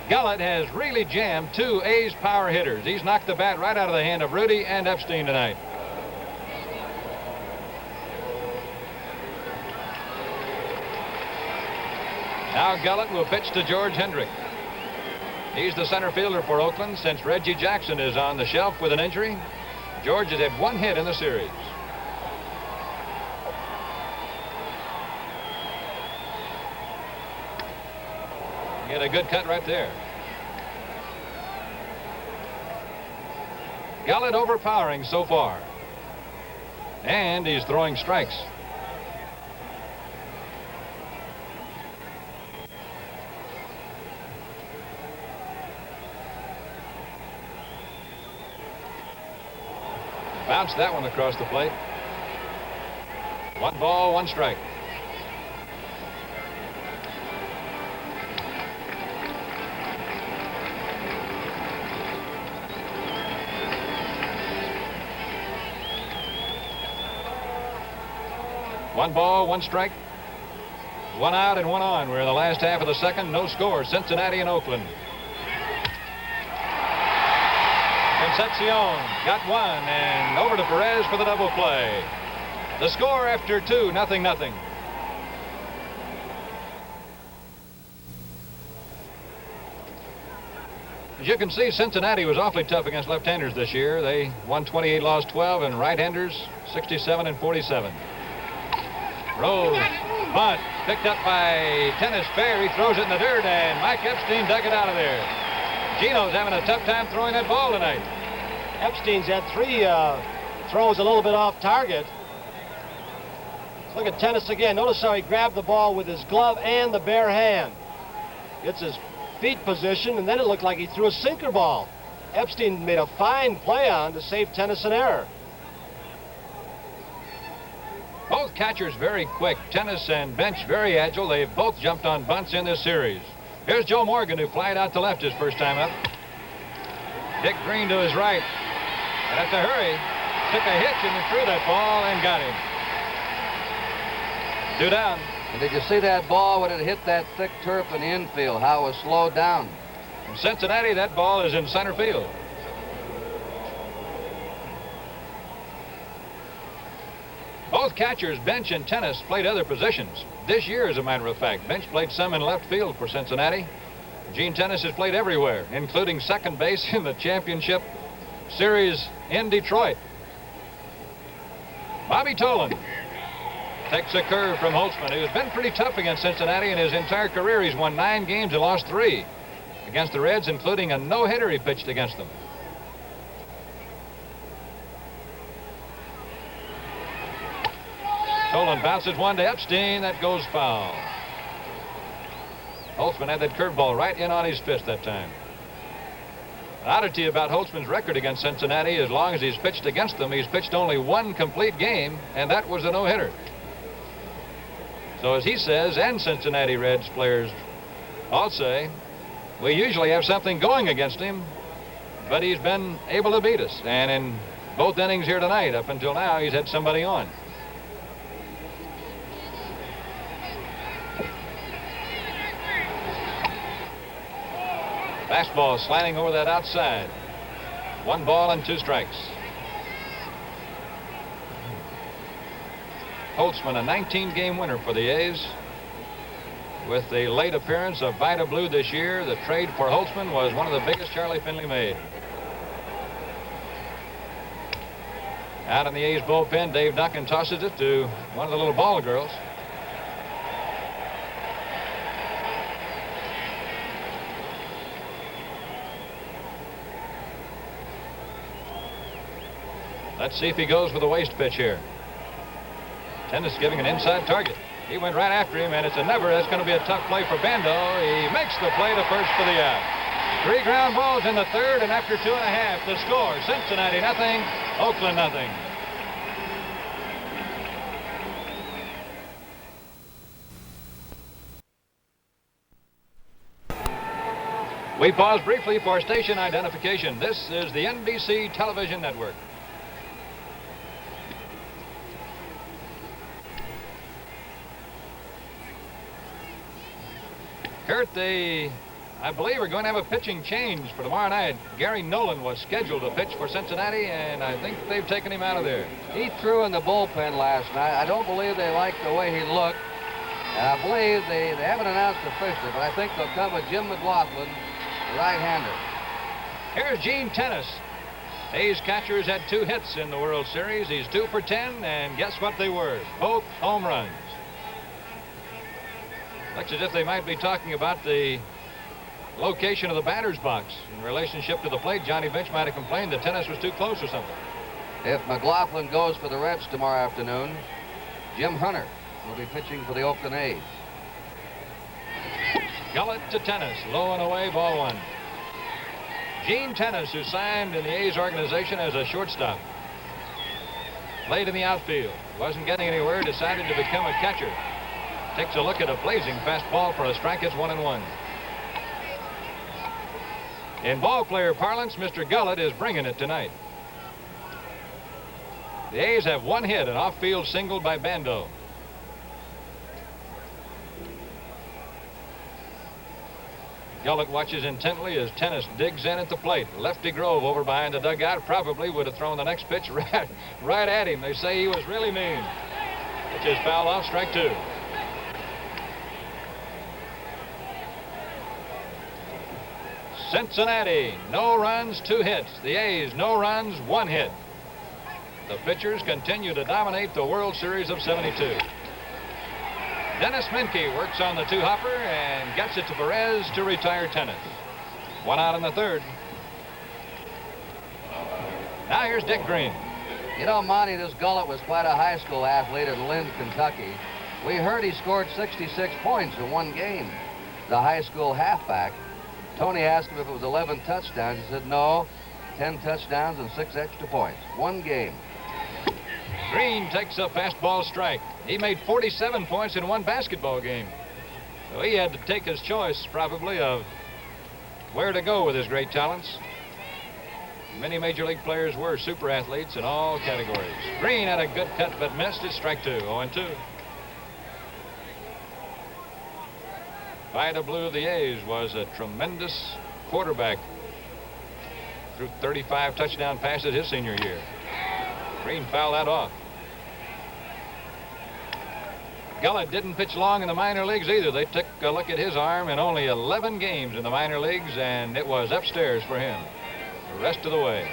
Gullett has really jammed 2 A's power hitters. He's knocked the bat right out of the hand of Rudy and Epstein tonight. Now Gullett will pitch to George Hendrick. He's the center fielder for Oakland since Reggie Jackson is on the shelf with an injury. George has had 1 hit in the series. Get a good cut right there. Gullett overpowering so far. And he's throwing strikes. Bounced that one across the plate. 1 ball, 1 strike. One ball, 1 strike. 1 out and 1 on. We're in the last half of the second. No score. Cincinnati and Oakland. Concepcion got 1 and over to Perez for the double play. The score after 2, 0-0. As you can see, Cincinnati was awfully tough against left-handers this year. They won 28, lost 12, and right-handers 67 and 47. Rose, bunt, picked up by Tenace fair. He throws it in the dirt, and Mike Epstein dug it out of there. Gino's having a tough time throwing that ball tonight. Epstein's had 3 throws a little bit off target. Look at Tenace again. Notice how he grabbed the ball with his glove and the bare hand. Gets his feet position, and then it looked like he threw a sinker ball. Epstein made a fine play on to save Tenace an error. Both catchers very quick. Tenace and Bench very agile. They've both jumped on bunts in this series. Here's Joe Morgan, who flied out to left his first time up. Dick Green to his right. But have to hurry. Took a hitch and threw that ball and got him. 2 down. And did you see that ball when it hit that thick turf in the infield, how it was slowed down? In Cincinnati, that ball is in center field. Both catchers, Bench and Tenace, played other positions. This year, as a matter of fact, Bench played some in left field for Cincinnati. Gene Tenace has played everywhere, including second base in the championship series in Detroit. Bobby Tolan takes a curve from Holtzman, who's been pretty tough against Cincinnati in his entire career. He's won 9 games and lost 3 against the Reds, including a no-hitter he pitched against them. Tolan bounces one to Epstein. That goes foul. Holtzman had that curveball right in on his fist that time. An oddity about Holtzman's record against Cincinnati, as long as he's pitched against them, he's pitched only one complete game, and that was a no-hitter. So as he says, and Cincinnati Reds players all say, we usually have something going against him, but he's been able to beat us. And in both innings here tonight, up until now, he's had somebody on. Fastball slanting over that outside. 1 ball and 2 strikes. Holtzman, a 19-game winner for the A's. With the late appearance of Vida Blue this year, the trade for Holtzman was one of the biggest Charlie Finley made. Out in the A's bullpen, Dave Duncan tosses it to one of the little ball girls. Let's see if he goes with a waste pitch here. Tenace giving an inside target. He went right after him, and it's a never. That's going to be a tough play for Bando. He makes the play to first for the out. 3 ground balls in the third, and after 2.5, the score: Cincinnati nothing, Oakland nothing. We pause briefly for station identification. This is the NBC Television Network. Curt, I believe we're going to have a pitching change for tomorrow night. Gary Nolan was scheduled to pitch for Cincinnati, and I think they've taken him out of there. He threw in the bullpen last night. I don't believe they liked the way he looked. And I believe they haven't announced officially, but I think they'll come with Jim McLaughlin, the right-hander. Here's Gene Tenace. A's catchers had 2 hits in the World Series. He's 2 for 10, and guess what they were? Both home runs. Looks as if they might be talking about the location of the batter's box in relationship to the plate. Johnny Bench might have complained that Tenace was too close or something. If McLaughlin goes for the Reds tomorrow afternoon, Jim Hunter will be pitching for the Oakland A's. Gullett to Tenace, low and away, ball 1. Gene Tenace, who signed in the A's organization as a shortstop, played in the outfield, wasn't getting anywhere, decided to become a catcher. Takes a look at a blazing fastball for a strike. It's 1-1. In ball player parlance, Mr. Gullett is bringing it tonight. The A's have 1 hit, an off-field single by Bando. Gullett watches intently as Tenace digs in at the plate. Lefty Grove over behind the dugout probably would have thrown the next pitch right at him. They say he was really mean. Pitch is fouled off, strike 2. Cincinnati, no runs, 2 hits. The A's, no runs, 1 hit. The pitchers continue to dominate the World Series of '72. Dennis Menke works on the 2-hopper and gets it to Perez to retire Tenace. 1 out in the 3rd. Now here's Dick Green. You know, Monte, this Gullett was quite a high school athlete at Lynn, Kentucky. We heard he scored 66 points in 1 game. The high school halfback. Tony asked him if it was 11 touchdowns. He said no, 10 touchdowns and 6 extra points. 1 game. Green takes a fastball strike. He made 47 points in 1 basketball game. So he had to take his choice, probably, of where to go with his great talents. Many major league players were super athletes in all categories. Green had a good cut but missed. It's strike 2, 0-2. Vida Blue of the A's was a tremendous quarterback. Threw 35 touchdown passes his senior year. Green fouled that off. Gullett didn't pitch long in the minor leagues either. They took a look at his arm in only 11 games in the minor leagues, and it was upstairs for him the rest of the way.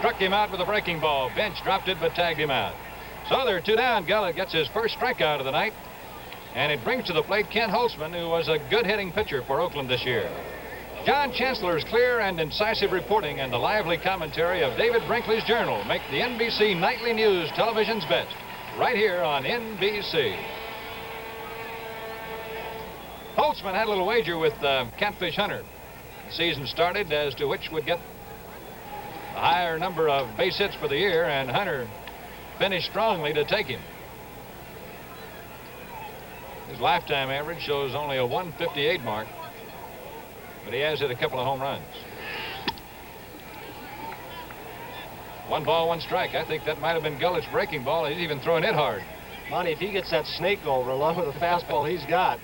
Struck him out with a breaking ball. Bench dropped it but tagged him out. So they're 2 down. Gullett gets his first strikeout of the night. And it brings to the plate Ken Holtzman, who was a good hitting pitcher for Oakland this year. John Chancellor's clear and incisive reporting and the lively commentary of David Brinkley's Journal make the NBC Nightly News television's best, right here on NBC. Holtzman had a little wager with Catfish Hunter. The season started as to which would get a higher number of base hits for the year, and Hunter finished strongly to take him. His lifetime average shows only a 158 mark, but he has hit a couple of home runs. 1 ball, 1 strike. I think that might have been Gullett's breaking ball. He's even throwing it hard. Monty, if he gets that snake over along with the fastball he's got,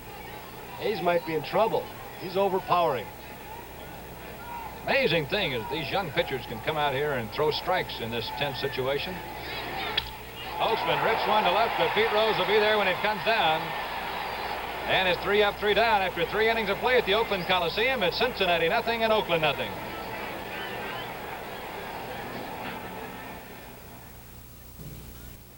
Hayes might be in trouble. He's overpowering. Amazing thing is these young pitchers can come out here and throw strikes in this tense situation. Holtzman rips one to left, but Pete Rose will be there when it comes down. And it's 3 up, 3 down after 3 innings of play at the Oakland Coliseum. It's Cincinnati nothing and Oakland nothing.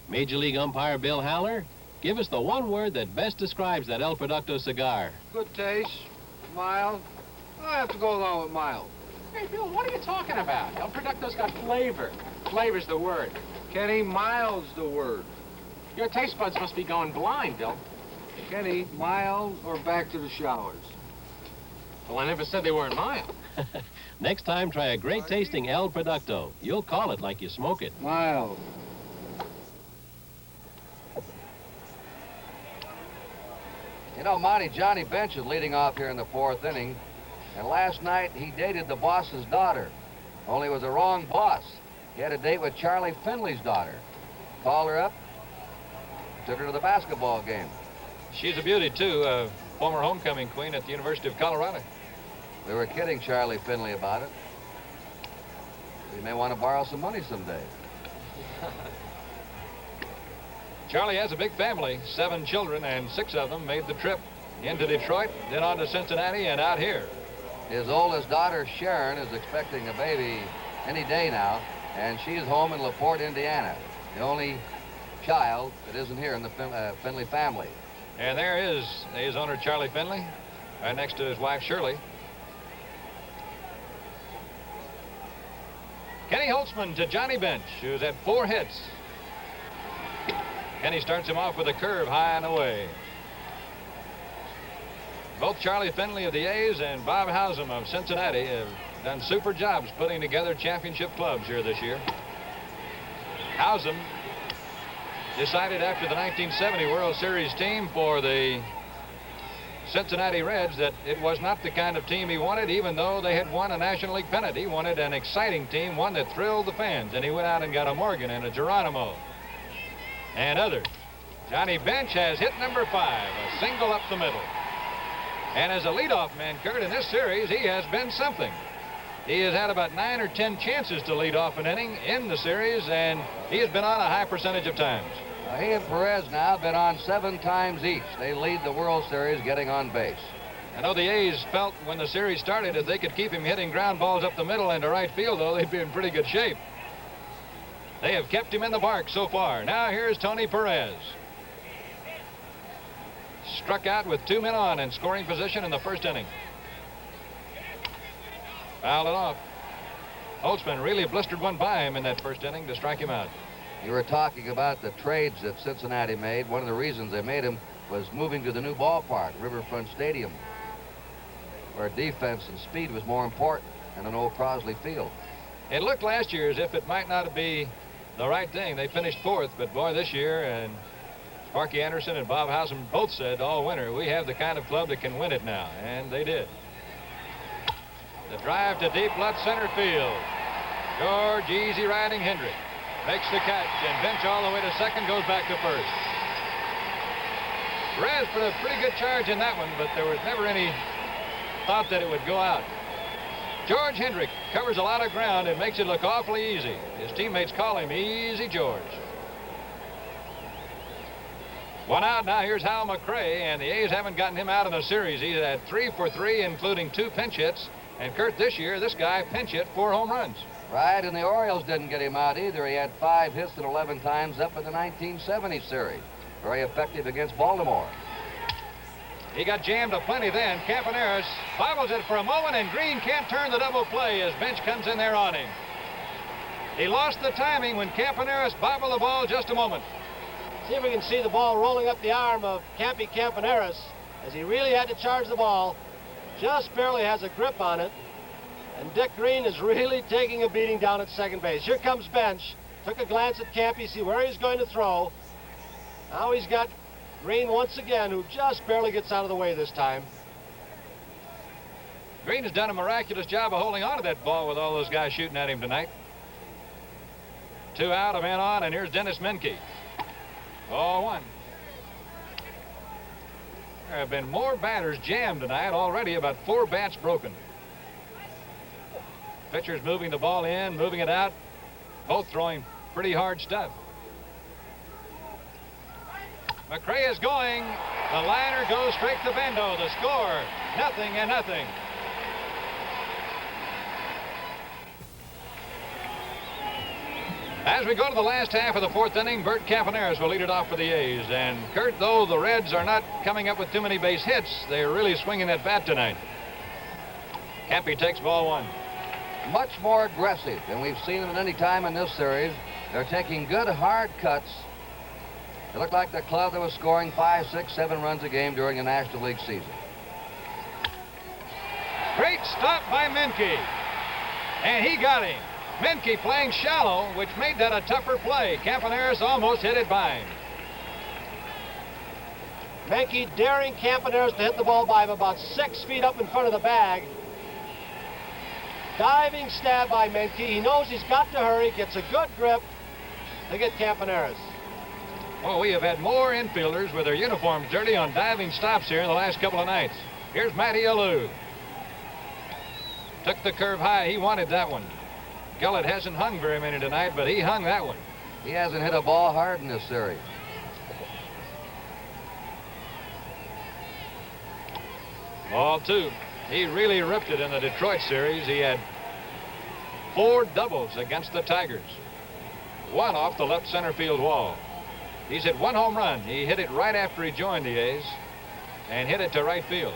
Major League umpire Bill Haller, give us the one word that best describes that El Producto cigar. Good taste, mild. I have to go along with mild. Hey, Bill, what are you talking about? El Producto's got flavor. Flavor's the word. Kenny, mild's the word. Your taste buds must be going blind, Bill. Kenny, mild or back to the showers? Well, I never said they weren't mild. Next time, try a great tasting El Producto. You'll call it like you smoke it. Mild. You know, Monty, Johnny Bench is leading off here in the 4th inning. And last night, he dated the boss's daughter. Only it was the wrong boss. He had a date with Charlie Finley's daughter. Called her up, took her to the basketball game. She's a beauty, too. Former homecoming queen at the University of Colorado. We were kidding Charlie Finley about it. We may want to borrow some money someday. Charlie has a big family, 7 children, and 6 of them made the trip into Detroit, then on to Cincinnati, and out here. His oldest daughter, Sharon, is expecting a baby any day now, and she's home in LaPorte, Indiana. The only child that isn't here in the Finley family. And there is his owner, Charlie Finley, right next to his wife, Shirley. Kenny Holtzman to Johnny Bench, who's had 4 hits. Kenny starts him off with a curve high and away. Both Charlie Finley of the A's and Bob Hausum of Cincinnati have done super jobs putting together championship clubs here this year. Hausum decided after the 1970 World Series team for the Cincinnati Reds that it was not the kind of team he wanted, even though they had won a National League pennant. He wanted an exciting team, one that thrilled the fans, and he went out and got a Morgan and a Geronimo and others. Johnny Bench has hit number 5, a single up the middle. And as a leadoff man, Curt, in this series, he has been something. He has had about 9 or 10 chances to lead off an inning in the series, and he has been on a high percentage of times. He and Perez now have been on 7 times each. They lead the World Series getting on base. I know the A's felt when the series started if they could keep him hitting ground balls up the middle and to right field, though, they'd be in pretty good shape. They have kept him in the park so far. Now here's Tony Perez. Struck out with 2 men on in scoring position in the 1st inning. Fouled it off. Holtzman really blistered one by him in that 1st inning to strike him out. You were talking about the trades that Cincinnati made. One of the reasons they made them was moving to the new ballpark, Riverfront Stadium, where defense and speed was more important than an old Crosley Field. It looked last year as if it might not be the right thing. They finished 4th, but boy, this year, and Sparky Anderson and Bob Hausum both said all winter, we have the kind of club that can win it now, and they did. The drive to deep left center field. George easy riding Hendrick makes the catch, and Bench all the way to second, goes back to 1st. Perez put a pretty good charge in that one, but there was never any thought that it would go out. George Hendrick covers a lot of ground and makes it look awfully easy. His teammates call him Easy George. 1 out. Now here's Hal McRae, and the A's haven't gotten him out in the series. He's had 3 for 3, including 2 pinch hits. And Curt, this year, this guy pinch hit 4 home runs. Right, and the Orioles didn't get him out either. He had 5 hits and 11 times up in the 1970 series. Very effective against Baltimore. He got jammed aplenty then. Campaneris bobbles it for a moment, and Green can't turn the double play as Bench comes in there on him. He lost the timing when Campaneris bobbled the ball just a moment. See if we can see the ball rolling up the arm of Campy Campaneris as he really had to charge the ball. Just barely has a grip on it. And Dick Green is really taking a beating down at second base. Here comes Bench. Took a glance at Campy, see where he's going to throw. Now he's got Green once again, who just barely gets out of the way this time. Green has done a miraculous job of holding on to that ball with all those guys shooting at him tonight. 2 out, a man on, and here's Dennis Menke. 0-1. There have been more batters jammed tonight already, about 4 bats broken. Pitchers moving the ball in, moving it out, both throwing pretty hard stuff. McRae is going. The liner goes straight to Bando. The score, 0-0. As we go to the last half of the 4th inning, Bert Campaneris will lead it off for the A's. And Curt, though the Reds are not coming up with too many base hits, they're really swinging that bat tonight. Campy takes ball 1. Much more aggressive than we've seen them at any time in this series. They're taking good hard cuts. They look like the club that was scoring 5, 6, 7 runs a game during the National League season. Great stop by Menke. And he got him. Menke playing shallow, which made that a tougher play. Campaneris almost hit it by him. Menke daring Campaneris to hit the ball by him about 6 feet up in front of the bag. Diving stab by Menke. He knows he's got to hurry, gets a good grip to get Campaneris. Well, we have had more infielders with their uniforms dirty on diving stops here in the last couple of nights. Here's Matty Alou. Took the curve high. He wanted that one. Gullett hasn't hung very many tonight, but he hung that one. He hasn't hit a ball hard in this series. Ball 2. He really ripped it in the Detroit series. He had 4 doubles against the Tigers. 1 off the left center field wall. He's hit 1 home run. He hit it right after he joined the A's and hit it to right field.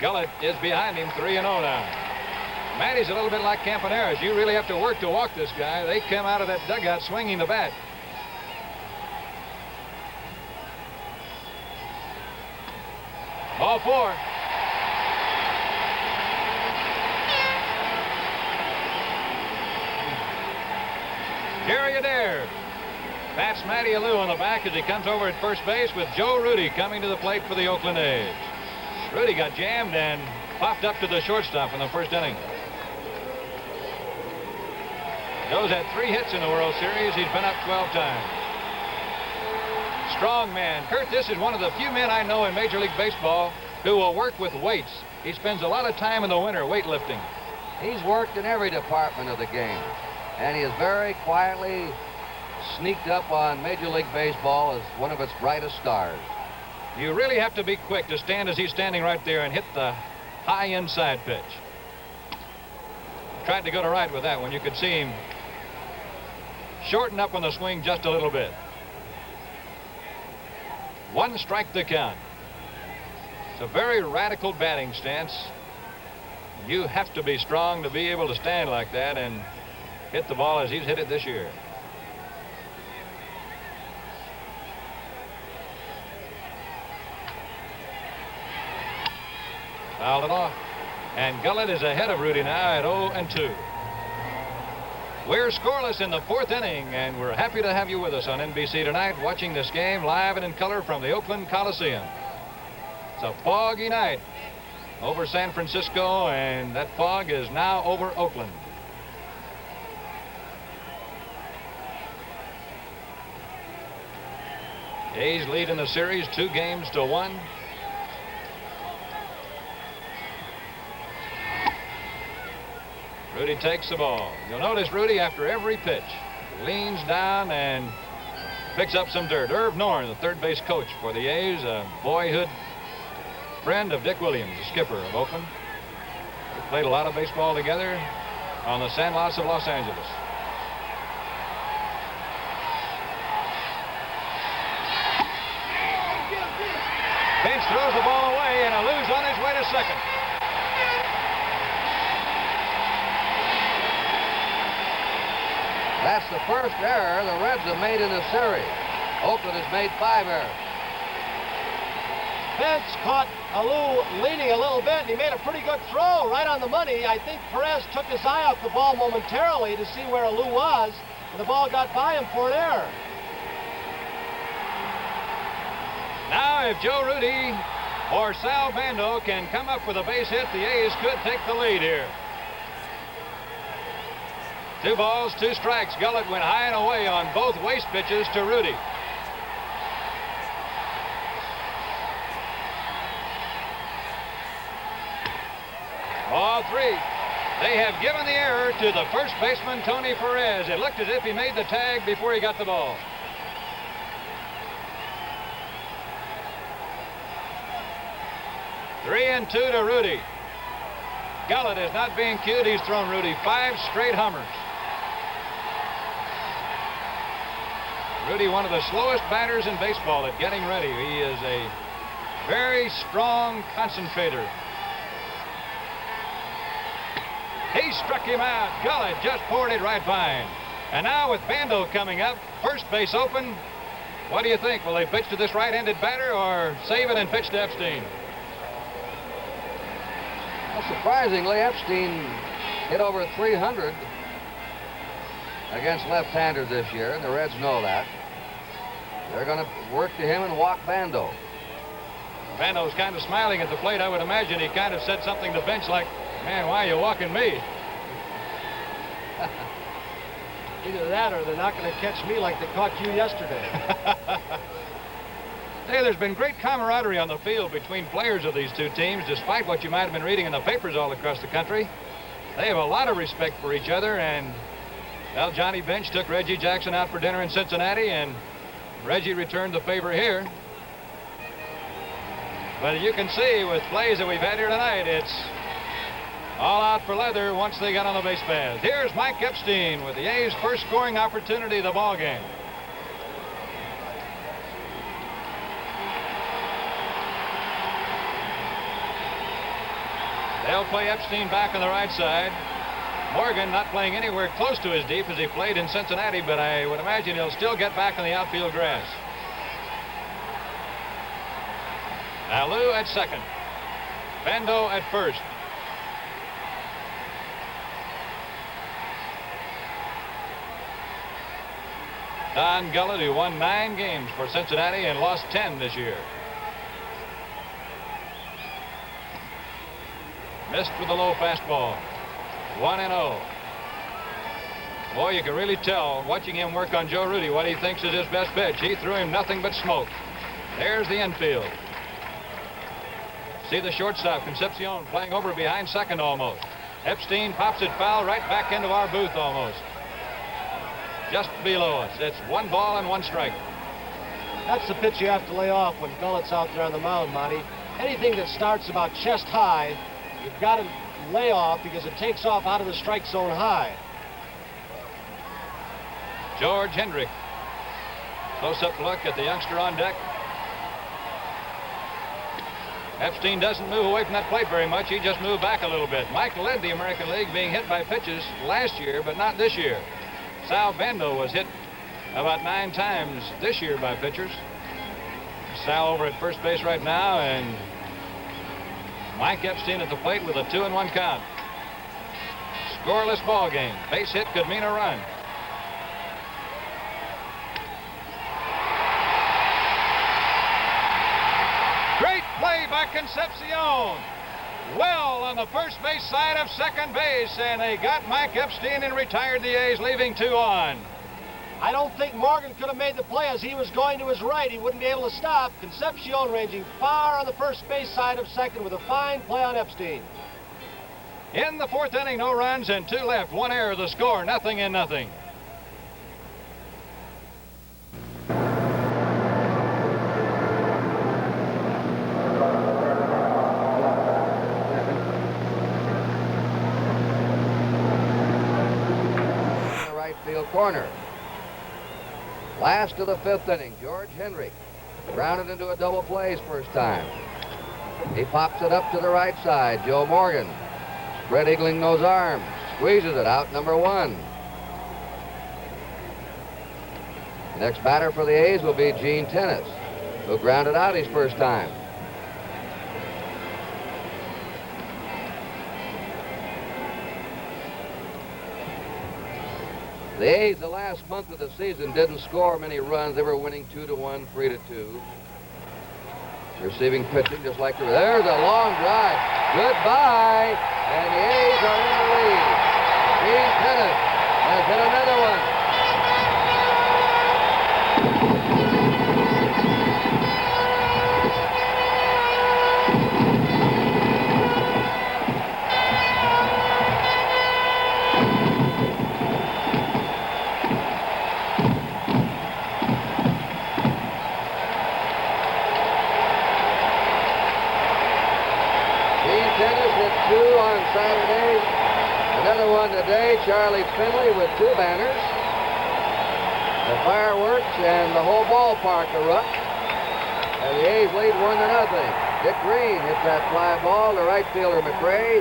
Gullett is behind him, 3-0 now. Matty's a little bit like Campaneris. You really have to work to walk this guy. They come out of that dugout swinging the bat. Ball 4. Gary Adair bats Matty Alou on the back as he comes over at first base with Joe Rudy coming to the plate for the Oakland A's. Rudy got jammed and popped up to the shortstop in the 1st inning. Joe's had 3 hits in the World Series. He's been up 12 times. Strong man. Curt, this is one of the few men I know in Major League Baseball who will work with weights. He spends a lot of time in the winter weightlifting. He's worked in every department of the game, and he is very quietly sneaked up on Major League Baseball as one of its brightest stars. You really have to be quick to stand as he's standing right there and hit the high inside pitch. Tried to go to right with that one. You could see him shorten up on the swing just a little bit. 1 strike to count. It's a very radical batting stance. You have to be strong to be able to stand like that and hit the ball as he's hit it this year. Fouled it off. And Gullett is ahead of Rudy now at 0-2. We're scoreless in the 4th inning, and we're happy to have you with us on NBC tonight, watching this game live and in color from the Oakland Coliseum. It's a foggy night over San Francisco, and that fog is now over Oakland. A's lead in the series 2-1. Rudy takes the ball. You'll notice Rudy, after every pitch, leans down and picks up some dirt. Irv Norn, the 3rd base coach for the A's, a boyhood friend of Dick Williams, the skipper of Oakland. They played a lot of baseball together on the sandlots of Los Angeles. Bench throws the ball away, and Alou's on his way to second. That's the first error the Reds have made in the series. Oakland has made 5 errors. Bench caught Alou leaning a little bit, and he made a pretty good throw right on the money. I think Perez took his eye off the ball momentarily to see where Alou was, and the ball got by him for an error. Now, if Joe Rudi or Sal Bando can come up with a base hit, the A's could take the lead here. 2 balls, 2 strikes. Gullett went high and away on both waste pitches to Rudi. Ball 3. They have given the error to the first baseman, Tony Perez. It looked as if he made the tag before he got the ball. Three and 2 to Rudi. Gullett is not being cued. He's thrown Rudi 5 straight homers. Rudi, one of the slowest batters in baseball at getting ready. He is a very strong concentrator. He struck him out. Gullett just poured it right by him. And now with Bando coming up, first base open, what do you think? Will they pitch to this right-handed batter or save it and pitch to Epstein? Well, surprisingly, Epstein hit over 300 against left-handers this year, and the Reds know that. They're going to work to him and walk Bando. Bando's kind of smiling at the plate. I would imagine he kind of said something to Bench like, man, why are you walking me? Either that or they're not going to catch me like they caught you yesterday. Hey, there's been great camaraderie on the field between players of these two teams, despite what you might have been reading in the papers all across the country. They have a lot of respect for each other, and, well, Johnny Bench took Reggie Jackson out for dinner in Cincinnati, and Reggie returned the favor here. But you can see with plays that we've had here tonight, it's all out for leather once they get on the base paths. Here's Mike Epstein with the A's first scoring opportunity of the ball game. They'll play Epstein back on the right side. Morgan not playing anywhere close to as deep as he played in Cincinnati, but I would imagine he'll still get back on the outfield grass. Alou at second. Bando at first. Don Gullett, who won 9 games for Cincinnati and lost 10 this year. Missed with a low fastball. 1-0. Boy, you can really tell, watching him work on Joe Rudi, what he thinks is his best pitch. He threw him nothing but smoke. There's the infield. See the shortstop, Concepcion, playing over behind second almost. Epstein pops it foul right back into our booth almost. Just below us. It's 1 ball and 1 strike. That's the pitch you have to lay off when Gullett's out there on the mound, Monty. Anything that starts about chest high, you've got to lay off because it takes off out of the strike zone high. George Hendrick. Close-up look at the youngster on deck. Epstein doesn't move away from that plate very much. He just moved back a little bit. Mike led the American League being hit by pitches last year, but not this year. Sal Bando was hit about 9 times this year by pitchers. Sal over at first base right now, and Mike Epstein at the plate with a 2-1 count. Scoreless ball game. Base hit could mean a run. Great play by Concepcion. Well on the first base side of second base, and they got Mike Epstein and retired the A's, leaving 2 on. I don't think Morgan could have made the play. As he was going to his right, he wouldn't be able to stop. Concepcion ranging far on the first base side of second with a fine play on Epstein. In the 4th inning, no runs and 2 left. 1 error, the score, 0-0. In the right field corner. Last of the 5th inning, George Hendrick Grounded into a double play his first time. He pops it up to the right side. Joe Morgan, spread eagling those arms, squeezes it out, number 1. The next batter for the A's will be Gene Tenace, who grounded out his first time. The A's, the last month of the season, didn't score many runs. They were winning 2-1, 3-2. Receiving pitching just like there's a long drive. Goodbye. And the A's are in the lead. Gene Tenace has hit another one. Saturday. Another one today, Charlie Finley with 2 banners. The fireworks and the whole ballpark erupt. And the A's lead 1-0. Dick Green hits that fly ball to right fielder McRae,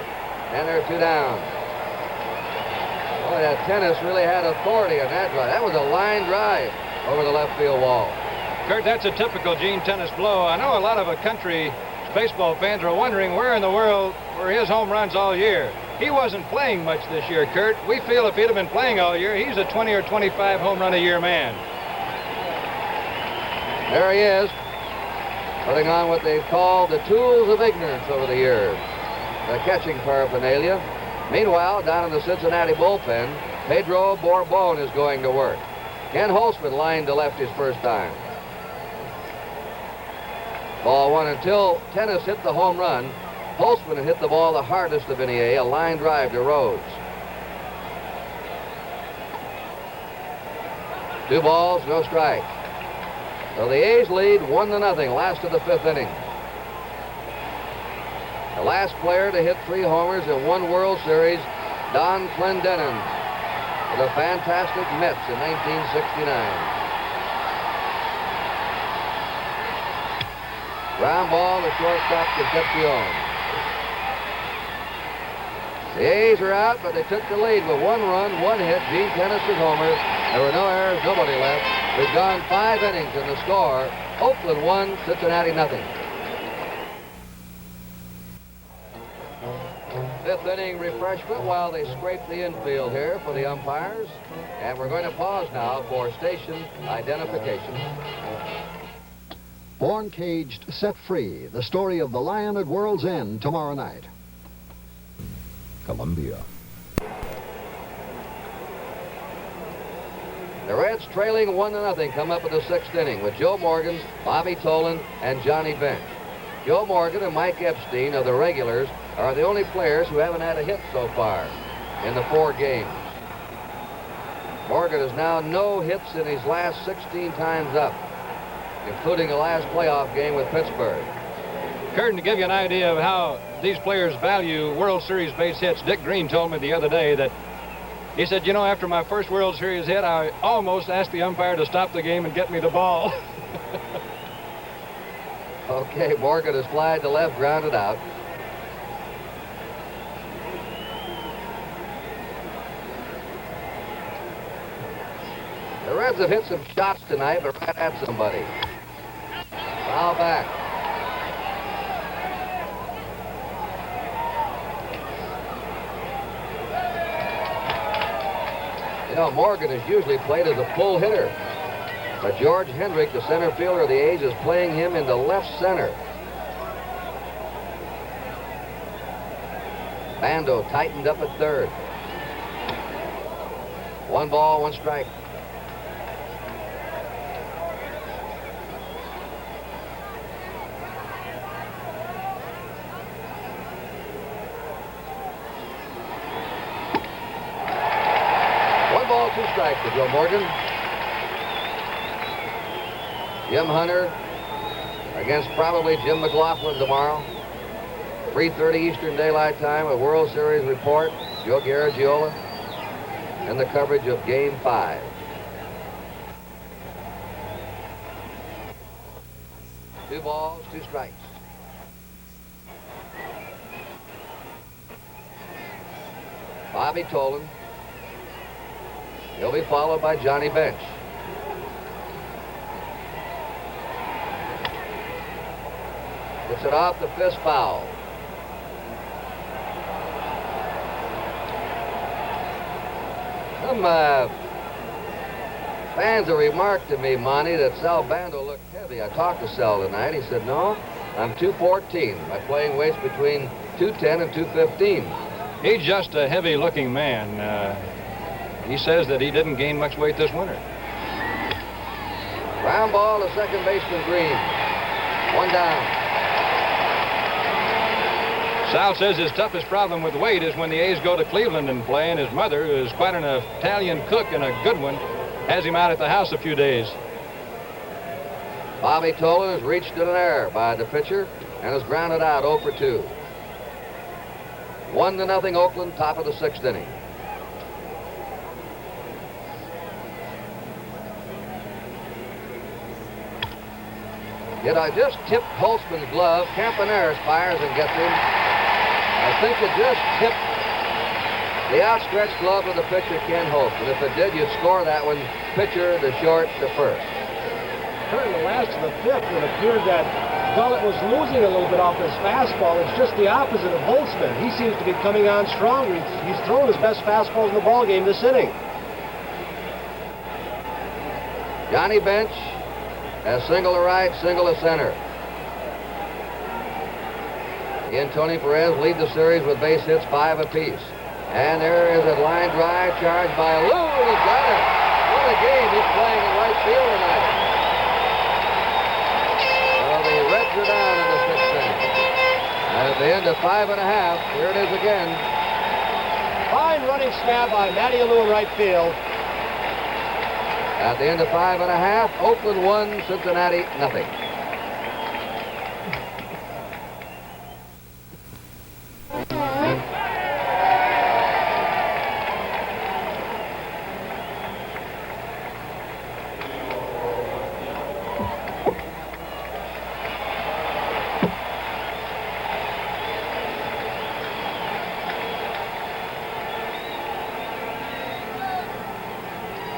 and they're 2 down. Boy, that Tenace really had authority on that drive. That was a line drive over the left field wall. Curt, that's a typical Gene Tenace blow. I know a lot of country baseball fans are wondering where in the world were his home runs all year. He wasn't playing much this year, Curt. We feel if he'd have been playing all year, he's a 20 or 25 home run a year man. There he is, putting on what they've called the tools of ignorance over the years, the catching paraphernalia. Meanwhile, down in the Cincinnati bullpen, Pedro Borbon is going to work. Ken Holtzman lined to left his first time. Ball 1 until Tenace hit the home run. Holtzman had hit the ball the hardest of any A line drive to Rhodes. 2 balls, no strikes. So the A's lead 1-0, last of the 5th inning. The last player to hit 3 homers in one World Series, Don Clendenin, with the fantastic Mets in 1969. Ground ball to shortstop Concepcion. The A's are out, but they took the lead with 1 run, 1 hit. Gene Tenace's homer. There were no errors, nobody left. We've gone 5 innings, and the score: Oakland 1, Cincinnati 0. 5th inning refreshment while they scrape the infield here for the umpires. And we're going to pause now for station identification. Born Caged, Set Free, the story of the lion at World's End tomorrow night. Columbia. The Reds trailing 1-0 come up in the 6th inning with Joe Morgan, Bobby Tolan, and Johnny Bench. Joe Morgan and Mike Epstein of the regulars are the only players who haven't had a hit so far in the 4 games. Morgan has now no hits in his last 16 times up, including the last playoff game with Pittsburgh. Curt, to give you an idea of how these players value World Series base hits, Dick Green told me the other day that he said, you know, after my first World Series hit, I almost asked the umpire to stop the game and get me the ball. Okay, Morgan has flied to left, grounded out. The Reds have hit some shots tonight, but right at somebody. Foul back. You know, Morgan is usually played as a pull hitter, but George Hendrick, the center fielder of the A's, is playing him into left center. Bando tightened up at third. 1 ball, 1 strike. Strike to Joe Morgan. Jim Hunter against probably Jim McLaughlin tomorrow. 3:30 Eastern Daylight Time, a World Series report. Joe Garagiola and the coverage of Game 5. 2 balls, 2 strikes. Bobby Tolan. He'll be followed by Johnny Bench. Gets it off the fist foul. Some fans have remarked to me, Monte, that Sal Bando looked heavy. I talked to Sal tonight. He said, no, I'm 214. My playing weight's between 210 and 215. He's just a heavy-looking man. He says that he didn't gain much weight this winter. Ground ball to second baseman Green. 1 down. Sal says his toughest problem with weight is when the A's go to Cleveland and play, and his mother, who is quite an Italian cook and a good one, has him out at the house a few days. Bobby Tolan has reached an error by the pitcher and has grounded out 0 for 2. 1-0 Oakland, top of the 6th inning. Yet I just tipped Holtzman's glove. Campaneris fires and gets him. I think it just tipped the outstretched glove of the pitcher, Ken Holtzman. If it did, you'd score that one, pitcher to short to first. During the last of the 5th, it appeared that Gullett was losing a little bit off his fastball. It's just the opposite of Holtzman. He seems to be coming on stronger. He's thrown his best fastballs in the ballgame this inning. Johnny Bench has single to right, single to center. He and Tony Perez lead the series with base hits 5 apiece. And there is a line drive charged by Lou, and he's got it. What a game he's playing in right field tonight. So the Reds are down in the 6th inning. And at the end of 5 1/2, here it is again. Fine running snap by Matty Lou in right field. At the end of 5 1/2, Oakland 1, Cincinnati nothing.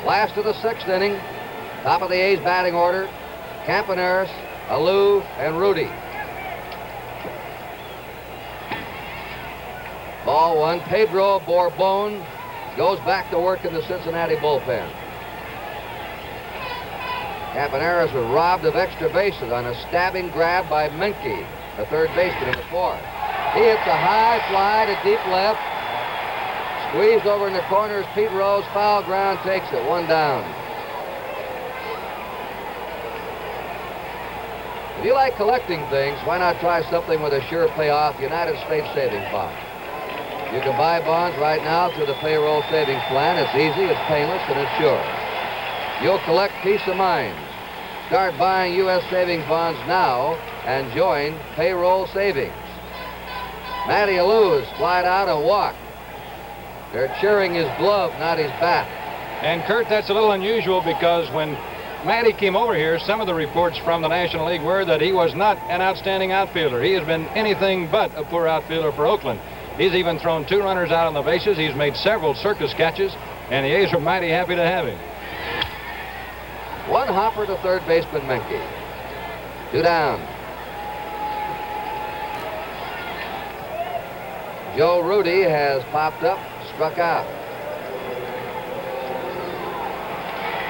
Last of the 6th inning, top of the A's batting order, Campaneris, Alou, and Rudy. Ball 1, Pedro Borbon goes back to work in the Cincinnati bullpen. Campaneris was robbed of extra bases on a stabbing grab by Menke, the third baseman in the 4th. He hits a high fly to deep left. Squeezed over in the corners, Pete Rose, foul ground, takes it, 1 down. If you like collecting things, why not try something with a sure payoff United States Savings Bond? You can buy bonds right now through the payroll savings plan. It's easy, it's painless, and it's sure. You'll collect peace of mind. Start buying U.S. savings bonds now and join payroll savings. Matty Alou has flied out and walked. They're cheering his glove, not his bat. And, Curt, that's a little unusual because when Matty came over here, some of the reports from the National League were that he was not an outstanding outfielder. He has been anything but a poor outfielder for Oakland. He's even thrown 2 runners out on the bases. He's made several circus catches, and the A's are mighty happy to have him. 1 hopper to third baseman Menke. 2 down. Joe Rudy has popped up, struck out.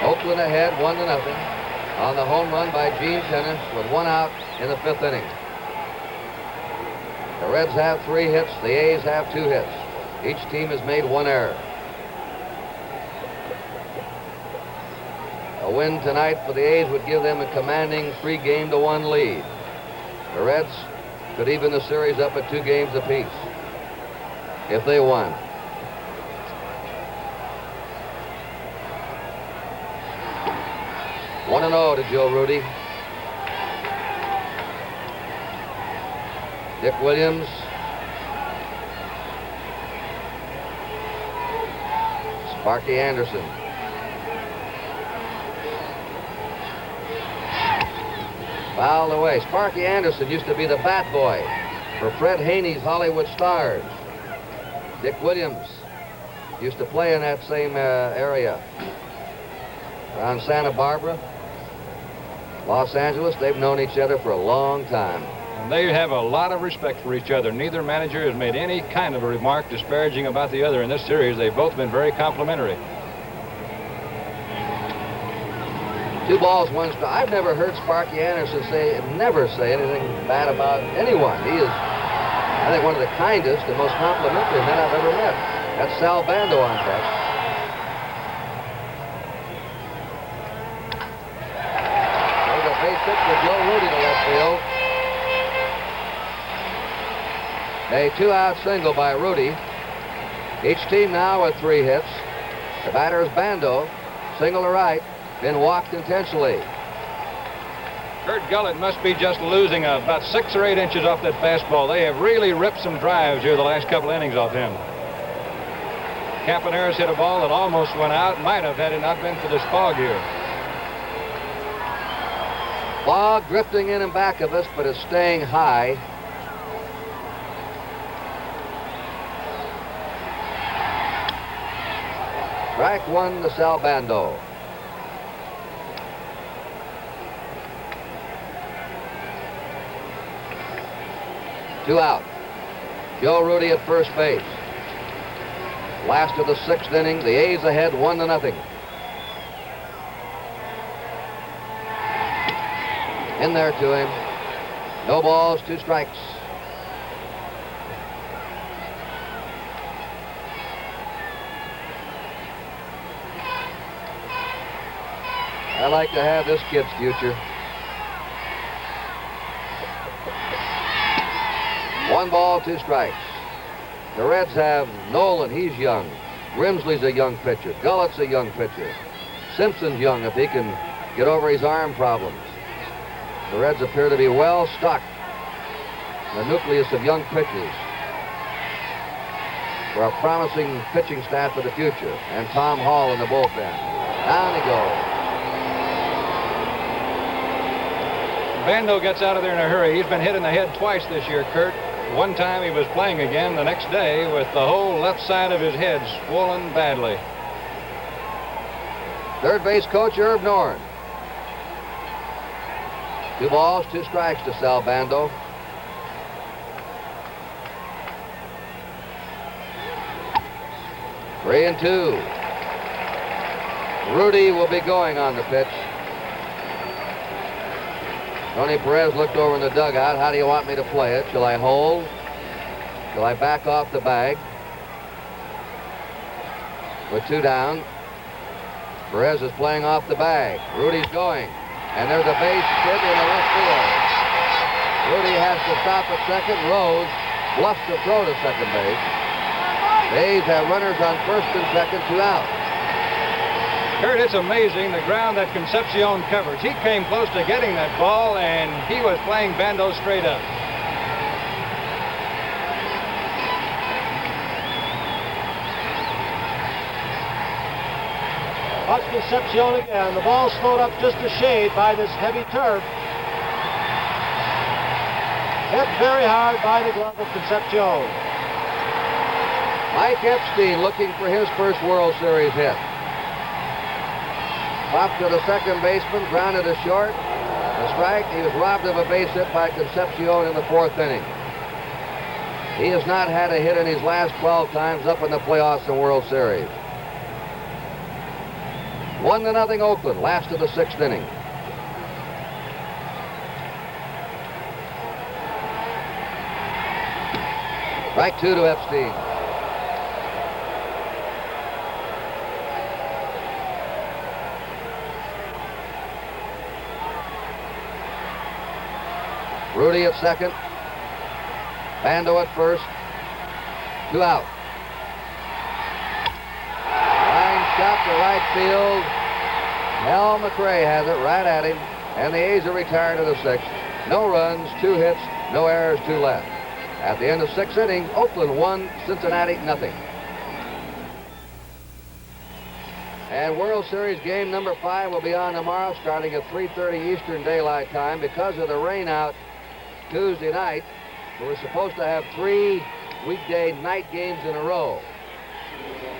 Oakland ahead 1-0 on the home run by Gene Tenace with 1 out in the 5th inning. The Reds have 3 hits, the A's have 2 hits. Each team has made 1 error. A win tonight for the A's would give them a commanding 3-1 lead. The Reds could even the series up at 2 games apiece if they won. One 1-0 to Joe Rudy. Dick Williams. Sparky Anderson. Fouled away. Sparky Anderson used to be the bat boy for Fred Haney's Hollywood Stars. Dick Williams used to play in that same area. Around Santa Barbara, Los Angeles, they've known each other for a long time. And they have a lot of respect for each other. Neither manager has made any kind of a remark disparaging about the other in this series. They've both been very complimentary. 2 balls, 1 strike. I've never heard Sparky Anderson never say anything bad about anyone. He is, I think, one of the kindest and most complimentary men I've ever met. That's Sal Bando on deck. There's a base hit for Joe Rudy to left field. A 2-out single by Rudy. Each team now with 3 hits. The batter is Bando. Single to right. Been walked intentionally. Curt Gowdy must be just losing about 6 or 8 inches off that fastball. They have really ripped some drives here the last couple innings off him. Campaneris hit a ball that almost went out. Might have had it not been for this fog here. Fog drifting in and back of us, but it's staying high. Strike 1 to Sal Bando. Two out. Joe Rudy at first base. Last of the 6th inning. The A's ahead 1-0. In there to him. No balls, 2 strikes. I like to have this kid's future. 1 ball, 2 strikes. The Reds have Nolan, he's young. Grimsley's a young pitcher. Gullett's a young pitcher. Simpson's young if he can get over his arm problems. The Reds appear to be well stocked. The nucleus of young pitchers for a promising pitching staff for the future. And Tom Hall in the bullpen. Down he goes. Bando gets out of there in a hurry. He's been hit in the head twice this year, Curt. One time he was playing again the next day with the whole left side of his head swollen badly. Third base coach Herb Norn. 2 balls, 2 strikes to Sal Bando. Three and 2. Rudy will be going on the pitch. Tony Perez looked over in the dugout. How do you want me to play it? Shall I hold? Shall I back off the bag? With 2 down. Perez is playing off the bag. Rudy's going. And there's a base hit in the left field. Rudy has to stop at second. Rose bluffs to throw to second base. The A's have runners on first and second, 2 out. Curt, it's amazing the ground that Concepcion covers. He came close to getting that ball, and he was playing Bando straight up. Watch Concepcion again. The ball slowed up just a shade by this heavy turf. Hit very hard by the glove of Concepcion. Mike Epstein looking for his first World Series hit. Popped to the second baseman, grounded to short. A strike. He was robbed of a base hit by Concepcion in the 4th inning. He has not had a hit in his last 12 times up in the playoffs and World Series. 1-0 Oakland, last of the 6th inning. Strike 2 to Epstein. Rudy at second. Bando at first. 2 out. Line shot to right field. Mel McRae has it right at him. And the A's are retired to the 6th. No runs, 2 hits, no errors, 2 left. At the end of 6th inning, Oakland 1, Cincinnati 0. And World Series game number 5 will be on tomorrow starting at 3:30 Eastern Daylight Time. Because of the rain out Tuesday night, we were supposed to have 3 weekday night games in a row.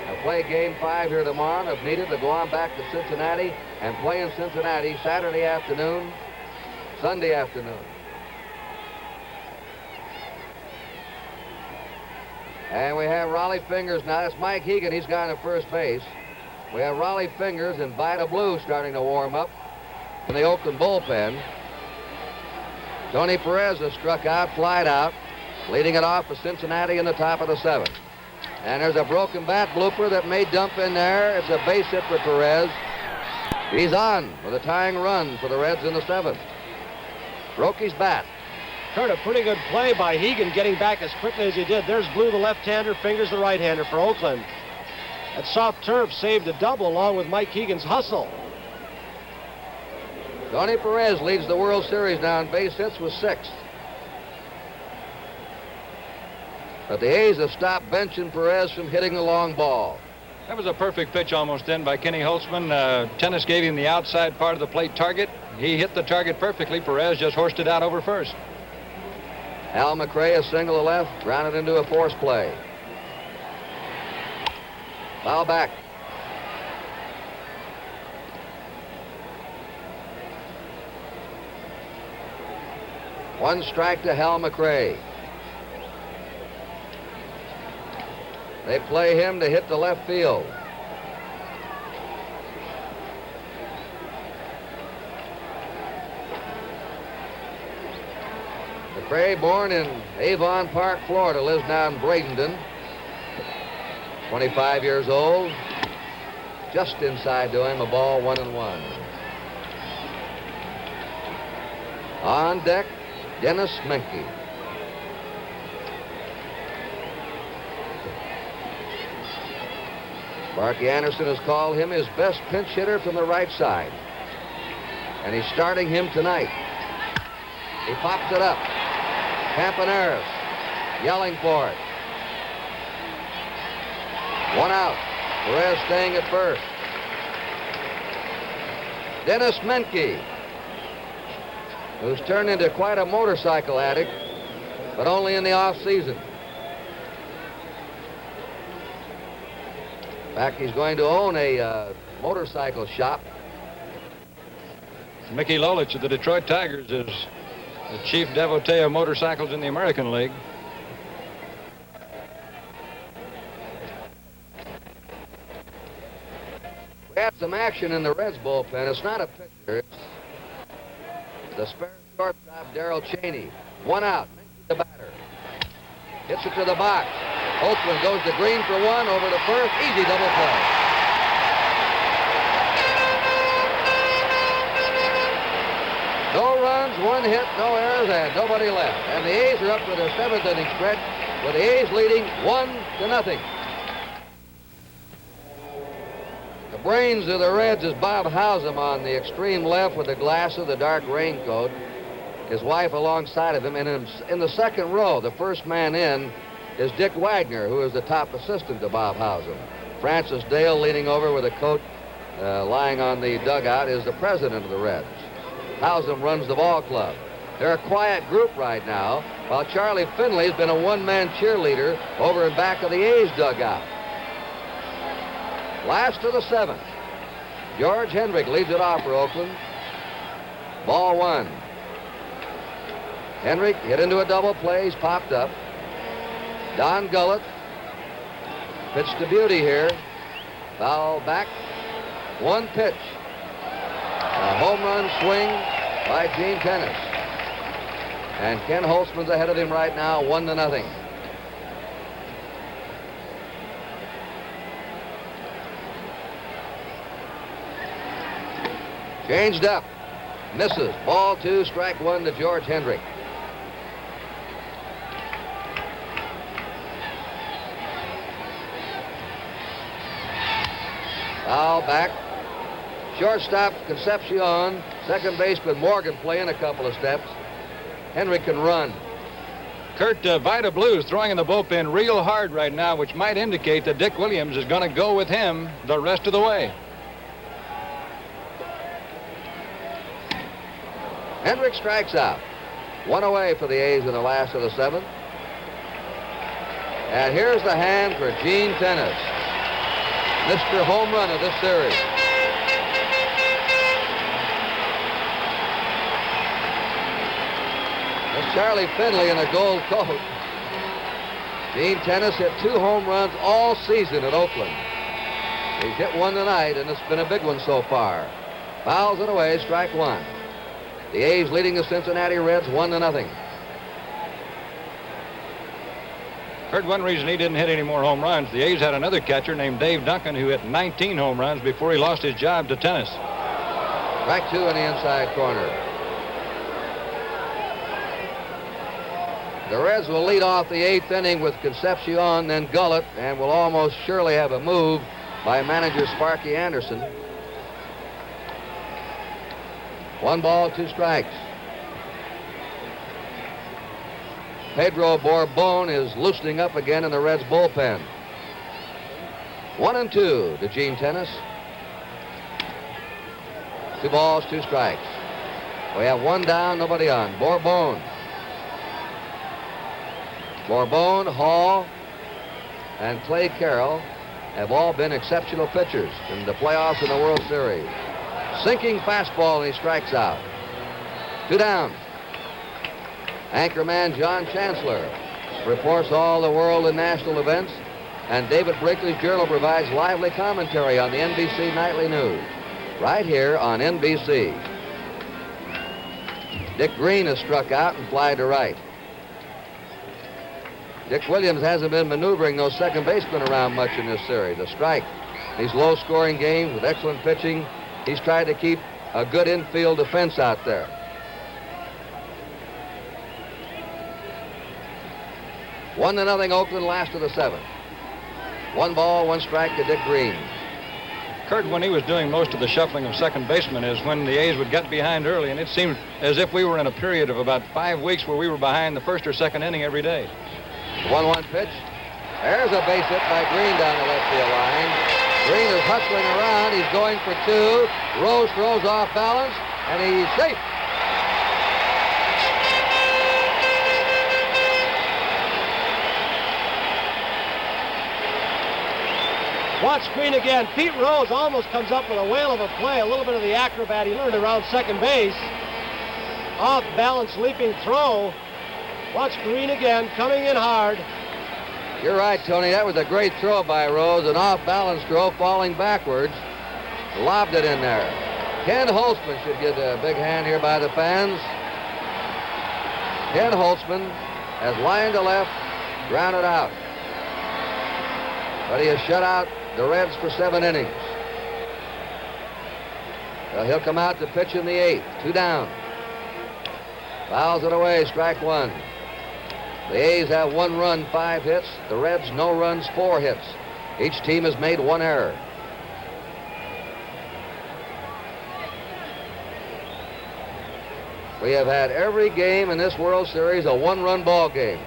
They'll play game 5 here tomorrow, and if needed, they'll go on back to Cincinnati and play in Cincinnati Saturday afternoon, Sunday afternoon. And we have Raleigh Fingers now. That's Mike Hegan. He's gone to first base. We have Raleigh Fingers and Vida Blue starting to warm up in the Oakland bullpen. Tony Perez has struck out, flied out, leading it off for Cincinnati in the top of the 7th. And there's a broken bat blooper that may dump in there. It's a base hit for Perez. He's on with a tying run for the Reds in the 7th. Broke his bat. Curt, a pretty good play by Hegan getting back as quickly as he did. There's Blue, the left-hander, Fingers, the right-hander for Oakland. That soft turf saved a double along with Mike Hegan's hustle. Tony Perez leads the World Series now in base hits with 6. But the A's have stopped benching Perez from hitting the long ball. That was a perfect pitch almost in by Kenny Holtzman. Tenace gave him the outside part of the plate target. He hit the target perfectly. Perez just horsed it out over first. Al McRae, a single to left, grounded into a force play. Foul back. One strike to Hal McRae. They play him to hit the left field. McRae, born in Avon Park, Florida, lives now in Bradenton. 25 years old. Just inside to him, a ball, 1-1. On deck, Dennis Menke. Sparky Anderson has called him his best pinch hitter from the right side. And he's starting him tonight. He pops it up. Campaneris yelling for it. 1 out. Perez staying at first. Dennis Menke, who's turned into quite a motorcycle addict, but only in the off-season. In fact, he's going to own a motorcycle shop. Mickey Lolich of the Detroit Tigers is the chief devotee of motorcycles in the American League. We had some action in the Reds bullpen. It's not a pitcher. It's the spare shortstop, Darrell Cheney. 1 out. The batter. Hits it to the box. Oakland goes to Green for 1, over to first. Easy double play. No runs, 1 hit, no errors, and nobody left. And the A's are up for their 7th inning stretch, with the A's leading 1-0. The brains of the Reds is Bob Howsam on the extreme left with the glasses, the dark raincoat. His wife alongside of him. And in the second row, the first man in, is Dick Wagner, who is the top assistant to Bob Howsam. Francis Dale, leaning over with a coat lying on the dugout, is the president of the Reds. Howsam runs the ball club. They're a quiet group right now, while Charlie Finley's been a one-man cheerleader over in back of the A's dugout. Last of the 7th. George Hendrick leads it off for Oakland. Ball 1. Hendrick hit into a double play. He's popped up. Don Gullett pitched to Beauty here. Foul back. 1 pitch. A home run swing by Gene Tenace. And Ken Holtzman's ahead of him right now, 1-0. Changed up. Misses. Ball 2, strike 1 to George Hendrick. Foul back. Shortstop Concepcion. Second baseman Morgan playing a couple of steps. Hendrick can run. Curt, Vida Blue is throwing in the bullpen real hard right now, which might indicate that Dick Williams is going to go with him the rest of the way. Hendricks strikes out. One away for the A's in the last of the seventh. And here's the hand for Gene Tenace, Mr. Home Run of this series. That's Charlie Finley in a gold coat. Gene Tenace hit 2 home runs all season at Oakland. He's hit one tonight, and it's been a big one so far. Fouls it away, strike one. The A's leading the Cincinnati Reds 1-0. Curt, one reason he didn't hit any more home runs, the A's had another catcher named Dave Duncan who hit 19 home runs before he lost his job to Tenace. Strike 2 in the inside corner. The Reds will lead off the 8th inning with Concepcion, then Gullett, and will almost surely have a move by manager Sparky Anderson. 1 ball, 2 strikes. Pedro Borbon is loosening up again in the Reds bullpen. 1-2 to Gene Tenace. 2 balls, 2 strikes. We have 1 down, nobody on. Borbon, Hall, and Clay Carroll have all been exceptional pitchers in the playoffs and the World Series. Sinking fastball, and he strikes out. 2 down. Anchorman John Chancellor reports all the world and national events, and David Brinkley's Journal provides lively commentary on the NBC Nightly News, right here on NBC. Dick Green has struck out and fly to right. Dick Williams hasn't been maneuvering those second basemen around much in this series. A strike. These low-scoring games with excellent pitching, he's tried to keep a good infield defense out there. One to nothing, Oakland, last of the seventh. 1 ball, 1 strike to Dick Green. Curt, when he was doing most of the shuffling of second basemen, is when the A's would get behind early, and it seemed as if we were in a period of about 5 weeks where we were behind the first or second inning every day. 1-1 pitch. There's a base hit by Green down the left field line. Green is hustling around. He's going for 2. Rose throws off balance, and he's safe. Watch Green again. Pete Rose almost comes up with a whale of a play. A little bit of the acrobat he learned around second base. Off balance leaping throw. Watch Green again, coming in hard. You're right, Tony. That was a great throw by Rose. An off-balance throw falling backwards. Lobbed it in there. Ken Holtzman should get a big hand here by the fans. Ken Holtzman has lined to left, grounded out. But he has shut out the Reds for 7 innings. Well, he'll come out to pitch in the 8th. 2 down. Fouls it away, strike 1. The A's have 1 run, 5 hits. The Reds, no runs, 4 hits. Each team has made 1 error. We have had every game in this World Series a 1-run ball game.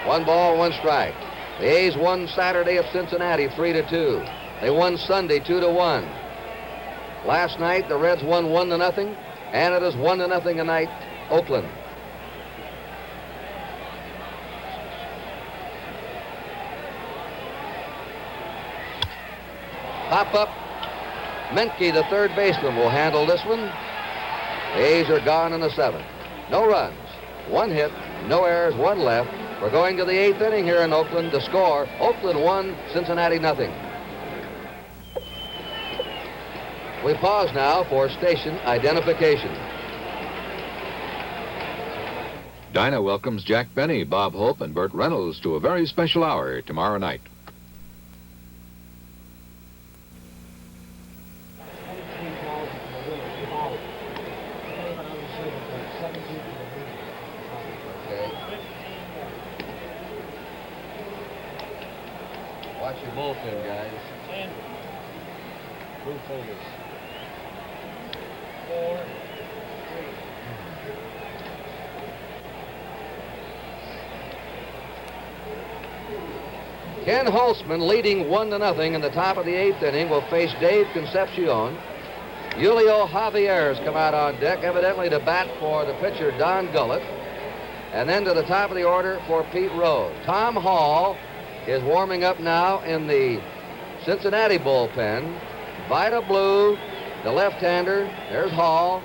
One ball, 1 strike. The A's won Saturday at Cincinnati 3-2. They won Sunday 2-1. Last night, the Reds won 1-0, and it is 1-0 tonight, Oakland. Pop up. Menke, the third baseman, will handle this one. The A's are gone in the 7th. No runs, 1 hit, no errors, 1 left. We're going to the 8th inning here in Oakland. The score, Oakland 1, Cincinnati 0. We pause now for station identification. Dinah welcomes Jack Benny, Bob Hope, and Burt Reynolds to a very special hour tomorrow night. Watch your bullpen, guys. 10. Blue folders. 4, 3. Ken Holtzman, leading 1-0 in the top of the 8th inning, will face Dave Concepcion. Julio Javier's come out on deck, evidently to bat for the pitcher Don Gullett. And then to the top of the order for Pete Rose. Tom Hall is warming up now in the Cincinnati bullpen. Vida Blue, the left-hander. There's Hall.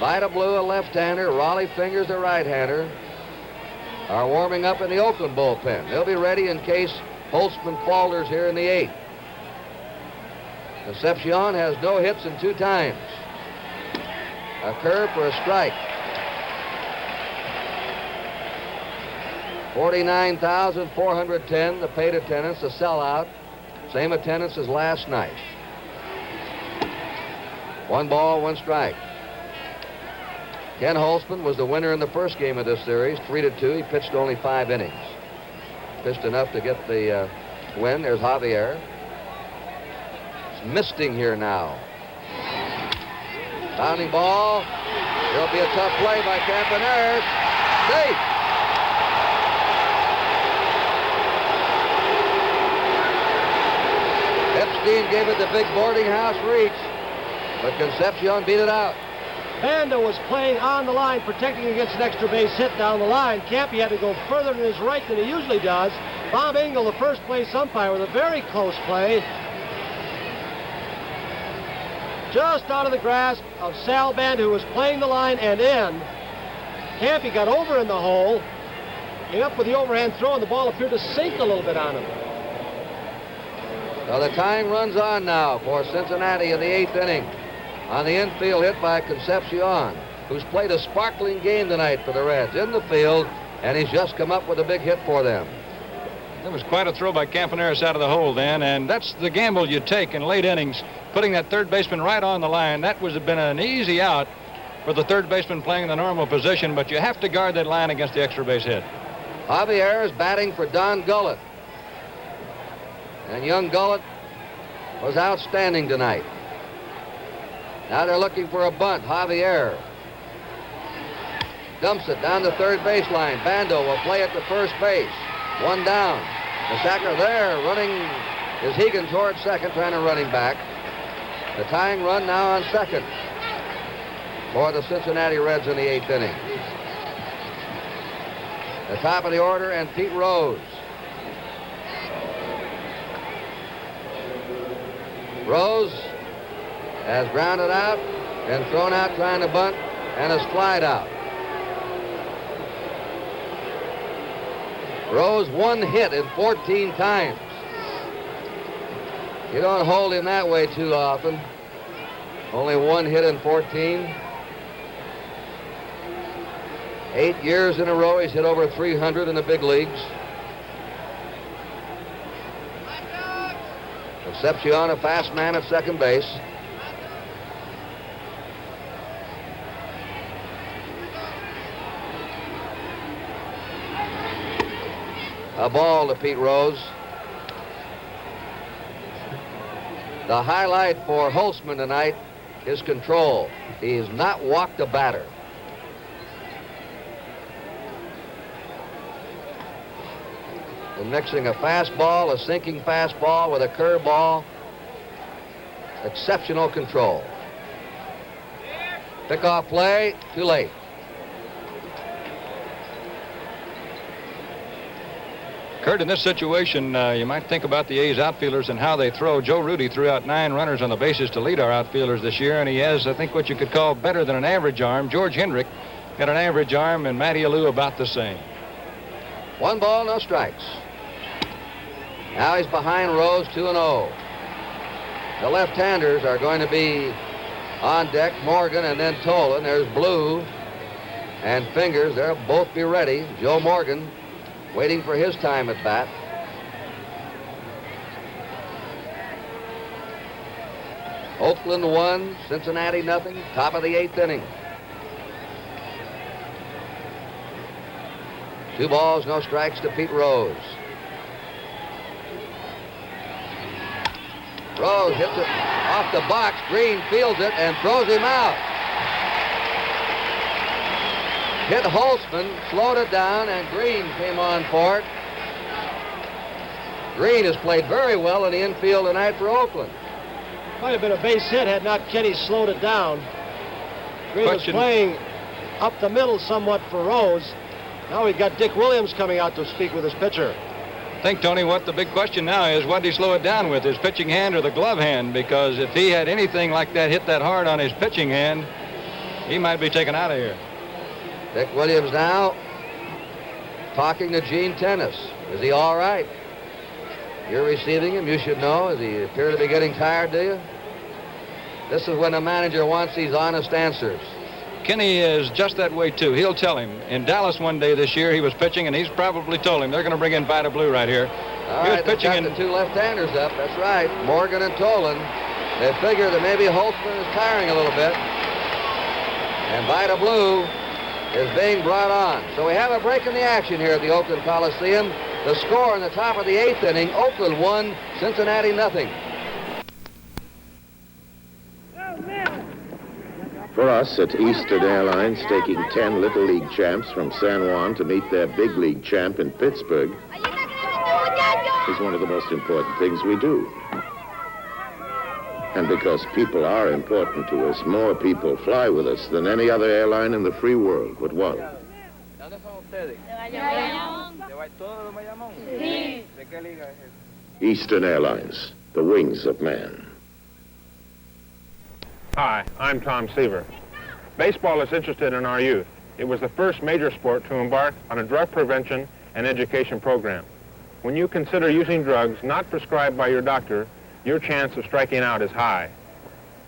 Vida Blue, a left-hander. Raleigh Fingers, the right-hander, are warming up in the Oakland bullpen. They'll be ready in case Holtzman falters here in the 8th. Concepcion has no hits in 2 times. A curve for a strike. 49,410, the paid attendance, a sellout. Same attendance as last night. 1 ball, 1 strike. Ken Holtzman was the winner in the first game of this series, 3-2. He pitched only 5 innings. Pitched enough to get the win. There's Javier. It's misting here now. Bounding ball. There'll be a tough play by Campaneris. Safe. Epstein gave it the big boarding house reach, but Concepcion beat it out. Banda was playing on the line, protecting against an extra base hit down the line. Campy had to go further to his right than he usually does. Bob Engel, the first place umpire, with a very close play. Just out of the grasp of Sal Banda, who was playing the line and in. Campy got over in the hole, came up with the overhand throw, and the ball appeared to sink a little bit on him. So the tying runs on now for Cincinnati in the 8th inning. On the infield hit by Concepcion, who's played a sparkling game tonight for the Reds in the field, and he's just come up with a big hit for them. That was quite a throw by Campaneris out of the hole, Dan, and that's the gamble you take in late innings, putting that third baseman right on the line. That would have been an easy out for the third baseman playing the normal position, but you have to guard that line against the extra base hit. Javier is batting for Don Gullett. And young Gullett was outstanding tonight. Now they're looking for a bunt. Javier dumps it down the third baseline. Bando will play it to first base. 1 down. The sacker there running is Hegan towards second, trying to run him back. The tying run now on second for the Cincinnati Reds in the 8th inning. The top of the order and Pete Rose. Rose has grounded out and thrown out trying to bunt and has flied out. Rose 1 hit in 14 times. You don't hold him that way too often. Only 1 hit in 14. 8 years in a row he's hit over 300 in the big leagues. Concepcion, a fast man at second base. A ball to Pete Rose. The highlight for Holtzman tonight is control. He has not walked a batter. And mixing a fastball, a sinking fastball with a curveball. Exceptional control. Pickoff play, too late. Curt, in this situation, you might think about the A's outfielders and how they throw. Joe Rudy threw out 9 runners on the bases to lead our outfielders this year, and he has, I think, what you could call better than an average arm. George Hendrick got an average arm, and Matty Alou about the same. 1 ball, no strikes. Now he's behind Rose, 2-0. The left-handers are going to be on deck, Morgan and then Tolan. There's Blue and Fingers. They'll both be ready. Joe Morgan waiting for his time at bat. Oakland 1, Cincinnati nothing. Top of the 8th inning. 2 balls, no strikes to Pete Rose. Rose hits it off the box. Green fields it and throws him out. Hit Holtzman, slowed it down, and Green came on for it. Green has played very well in the infield tonight for Oakland. Might have been a base hit had not Kenny slowed it down. Green was playing up the middle somewhat for Rose. Now we've got Dick Williams coming out to speak with his pitcher. I think, Tony, what the big question now is, what did he slow it down with, his pitching hand or the glove hand? Because if he had anything like that hit that hard on his pitching hand, he might be taken out of here. Dick Williams now talking to Gene Tenace. Is he all right? You're receiving him. You should know. Does he appear to be getting tired, do you? This is when a manager wants these honest answers. Kenny is just that way, too. He'll tell him. In Dallas one day this year, he was pitching, and he's probably told him they're going to bring in Vida Blue right here. All right, they've got the two left-handers up. That's right, Morgan and Tolan. They figure that maybe Holtzman is tiring a little bit. And Vida Blue is being brought on. So we have a break in the action here at the Oakland Coliseum. The score in the top of the 8th inning, Oakland 1, Cincinnati nothing. For us at Eastern Airlines, taking 10 Little League champs from San Juan to meet their big league champ in Pittsburgh is one of the most important things we do. And because people are important to us, more people fly with us than any other airline in the free world but one. Eastern Airlines, the wings of man. Hi, I'm Tom Seaver. Baseball is interested in our youth. It was the first major sport to embark on a drug prevention and education program. When you consider using drugs not prescribed by your doctor, your chance of striking out is high.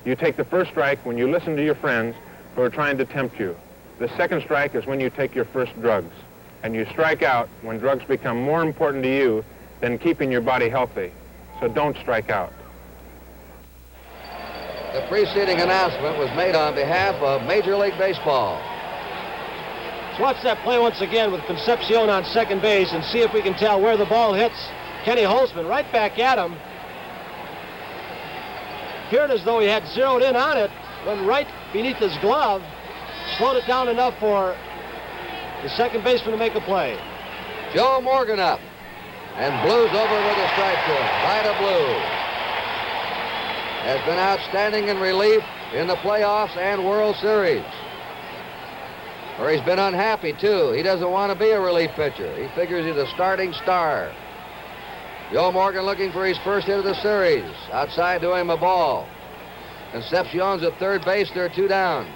You take the first strike when you listen to your friends who are trying to tempt you. The second strike is when you take your first drugs. And you strike out when drugs become more important to you than keeping your body healthy. So don't strike out. The preceding announcement was made on behalf of Major League Baseball. Let's watch that play once again with Concepcion on second base and see if we can tell where the ball hits Kenny Holtzman. Right back at him. Appeared as though he had zeroed in on it, went right beneath his glove, slowed it down enough for the second baseman to make a play. Joe Morgan up, and Blue's over with a strike to him. Vida Blue has been outstanding in relief in the playoffs and World Series. Or he's been unhappy, too. He doesn't want to be a relief pitcher. He figures he's a starting star. Joe Morgan looking for his first hit of the series. Outside to him a ball. Concepcion's at third base. They're 2 down.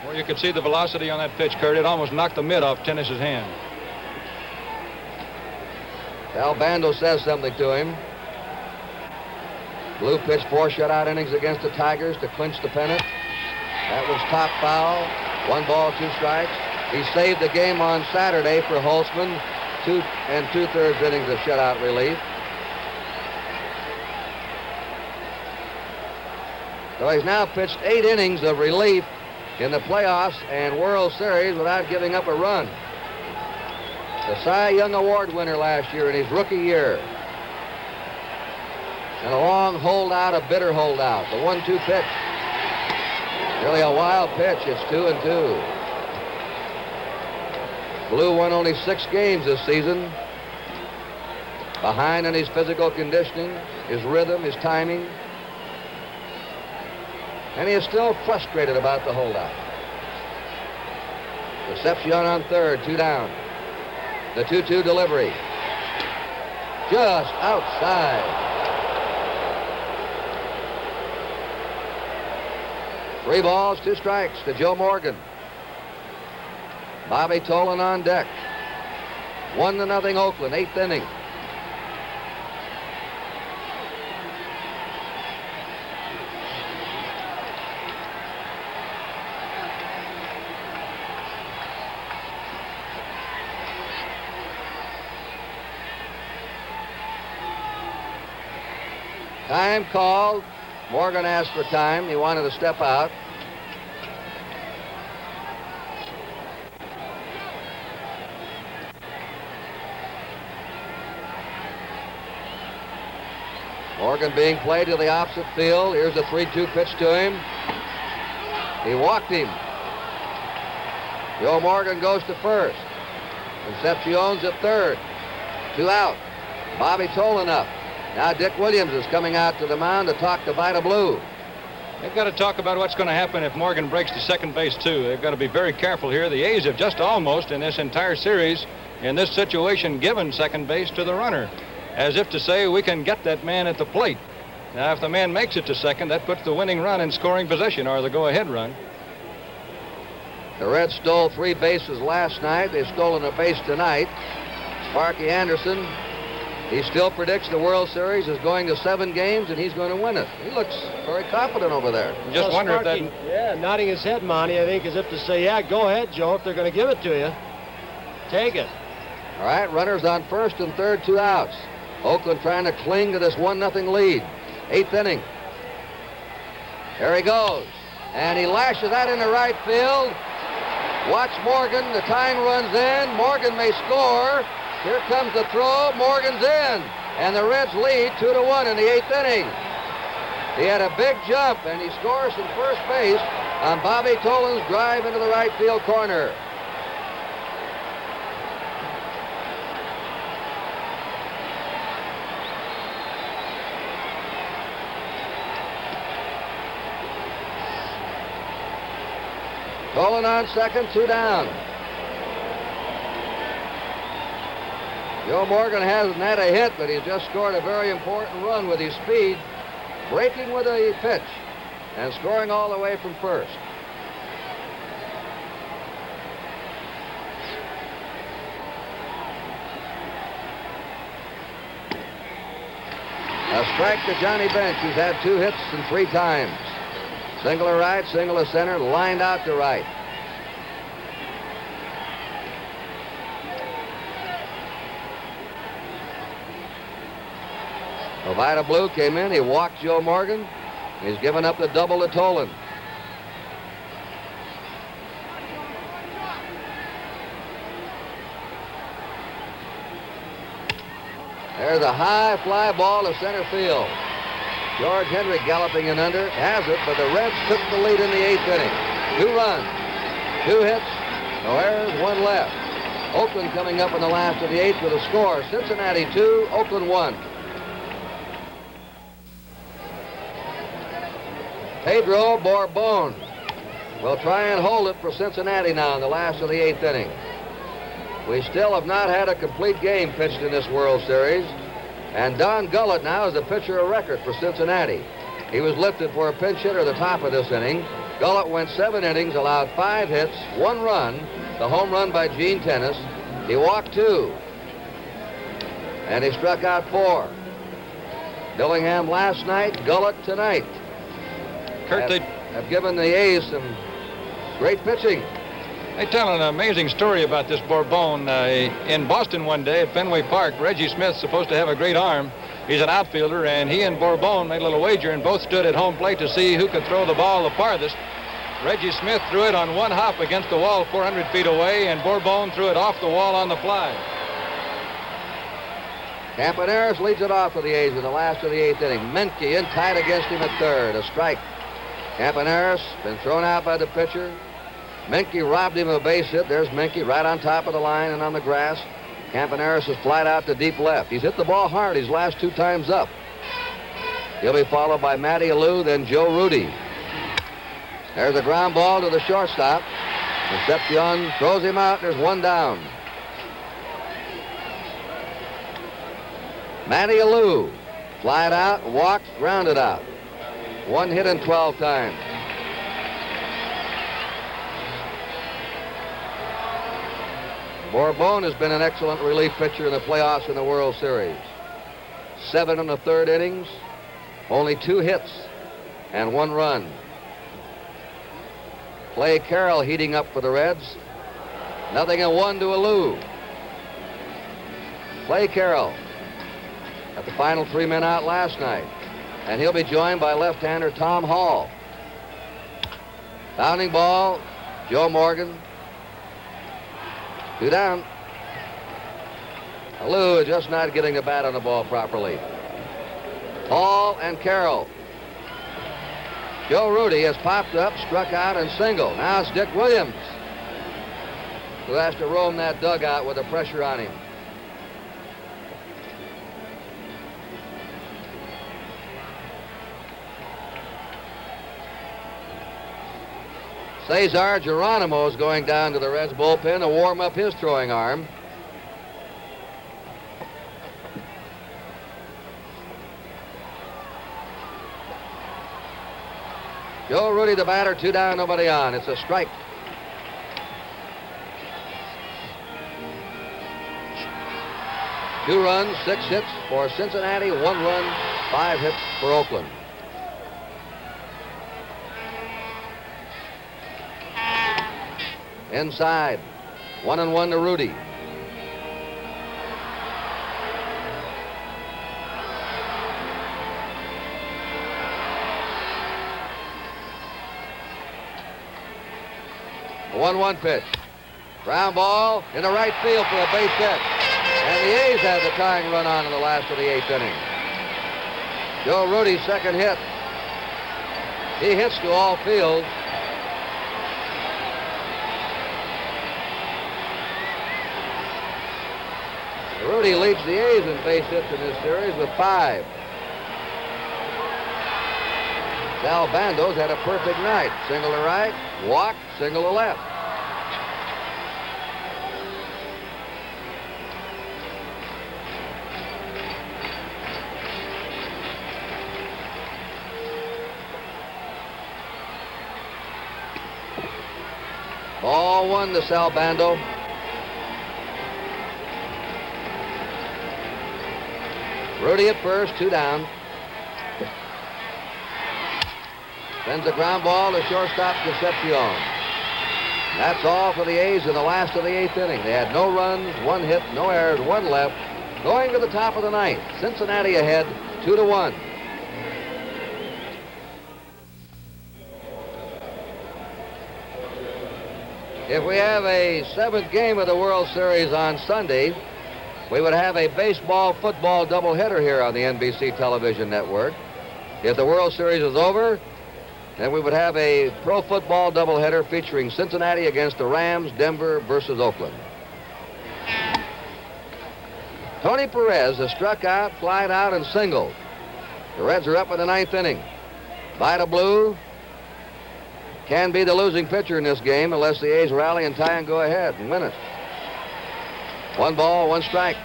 Well, you could see the velocity on that pitch, Curt. It almost knocked the mitt off Tenace's hand. Al Bando says something to him. Blue pitched 4 shutout innings against the Tigers to clinch the pennant. That was top foul. 1 ball, 2 strikes. He saved the game on Saturday for Holtzman. 2 2/3 innings of shutout relief. So he's now pitched 8 innings of relief in the playoffs and World Series without giving up a run. The Cy Young Award winner last year in his rookie year. And a long holdout, a bitter holdout. The 1-2 pitch. Really a wild pitch. It's 2-2. Blue won only 6 games this season. Behind in his physical conditioning, his rhythm, his timing. And he is still frustrated about the holdout. Concepcion on third, 2 down. The 2-2 delivery. Just outside. 3 balls, 2 strikes to Joe Morgan. Bobby Tolan on deck. 1-0 Oakland, 8th inning. Time called. Morgan asked for time. He wanted to step out. Morgan being played to the opposite field. Here's a 3-2 pitch to him. He walked him. Joe Morgan goes to first. Concepcion's at third. 2 out. Bobby Tolan up. Now Dick Williams is coming out to the mound to talk to Vida Blue. They've got to talk about what's going to happen if Morgan breaks to second base, too. They've got to be very careful here. The A's have just almost, in this entire series, in this situation, given second base to the runner, as if to say, we can get that man at the plate. Now, if the man makes it to second, that puts the winning run in scoring position, or the go-ahead run. The Reds stole 3 bases last night. They've stolen a base tonight. Sparky Anderson, he still predicts the World Series is going to 7 games, and he's going to win it. He looks very confident over there. Just wonder if that... Yeah, nodding his head, Monte, I think, as if to say, yeah, go ahead, Joe, if they're going to give it to you. Take it. All right, runners on first and third, 2 outs. Oakland trying to cling to this 1-0 lead. 8th inning. There he goes. And he lashes that into right field. Watch Morgan. The tying runs in. Morgan may score. Here comes the throw. Morgan's in. And the Reds lead 2-1 in the 8th inning. He had a big jump, and he scores from first base on Bobby Tolan's drive into the right field corner. Tolan on second, 2 down. Joe Morgan hasn't had a hit, but he's just scored a very important run with his speed, breaking with a pitch and scoring all the way from first. A strike to Johnny Bench, who's had 2 hits and 3 times. Single to right, single to center, lined out to right. Vida Blue came in. He walked Joe Morgan. He's given up the double to Tolan. There's a high fly ball to center field. George Henry galloping in under, has it, but the Reds took the lead in the 8th inning. 2 runs, 2 hits, no errors, 1 left. Oakland coming up in the last of the 8th with a score. Cincinnati 2, Oakland 1. Pedro Borbon will try and hold it for Cincinnati now in the last of the 8th inning. We still have not had a complete game pitched in this World Series. And Don Gullett now is the pitcher of record for Cincinnati. He was lifted for a pinch hitter at the top of this inning. Gullett went 7 innings, allowed 5 hits, 1 run, the home run by Gene Tenace. He walked 2. And he struck out 4. Dillingham last night, Gullett tonight. Curt, have given the A's some great pitching. They tell an amazing story about this Bourbon. In Boston one day at Fenway Park, Reggie Smith's supposed to have a great arm. He's an outfielder, and he and Bourbon made a little wager, and both stood at home plate to see who could throw the ball the farthest. Reggie Smith threw it on 1 hop against the wall 400 feet away, and Bourbon threw it off the wall on the fly. Campaneris leads it off for the A's in the last of the 8th inning. Menke in tight against him at third. A strike. Campaneris been thrown out by the pitcher. Menke robbed him of a base hit. There's Menke right on top of the line and on the grass. Campaneris is flied out to deep left. He's hit the ball hard his last 2 times up. He'll be followed by Matty Alou, then Joe Rudy. There's a ground ball to the shortstop. Concepcion throws him out. There's 1 down. Matty Alou flied out, walked, grounded out. 1 hit in 12 times. Bourbon has been an excellent relief pitcher in the playoffs in the World Series. 7 in the 3rd innings, only 2 hits and 1 run. Clay Carroll heating up for the Reds. 0-1 to Alou. Clay Carroll at the final 3 men out last night. And he'll be joined by left-hander Tom Hall. Bounding ball, Joe Morgan. 2 down. Alou is just not getting the bat on the ball properly. Hall and Carroll. Joe Rudy has popped up, struck out, and single. Now it's Dick Williams who has to roam that dugout with the pressure on him. Cesar Geronimo is going down to the Reds bullpen to warm up his throwing arm. Joe Rudy, the batter, 2 down, nobody on. It's a strike. Two runs, 6 hits for Cincinnati, 1 run, 5 hits for Oakland. Inside, 1-1 to Rudy. A 1-1 pitch. Ground ball in the right field for a base hit. And the A's had the tying run on in the last of the 8th inning. Joe Rudy's second hit. He hits to all field. Rudy leads the A's in base hits in this series with 5. Sal Bando's had a perfect night. Single to right, walk, single to left. Ball 1 to Sal Bando. Rudy at first, 2 down. Sends a ground ball to shortstop Concepcion. That's all for the A's in the last of the 8th inning. They had no runs, 1 hit, no errors, 1 left. Going to the top of the 9th. Cincinnati ahead, 2-1. If we have a 7th game of the World Series on Sunday, we would have a baseball-football doubleheader here on the NBC television network. If the World Series is over, then we would have a pro football doubleheader featuring Cincinnati against the Rams, Denver versus Oakland. Tony Perez has struck out, flied out, and singled. The Reds are up in the 9th inning. Vida Blue can be the losing pitcher in this game unless the A's rally and tie and go ahead and win it. 1 ball, 1 strike.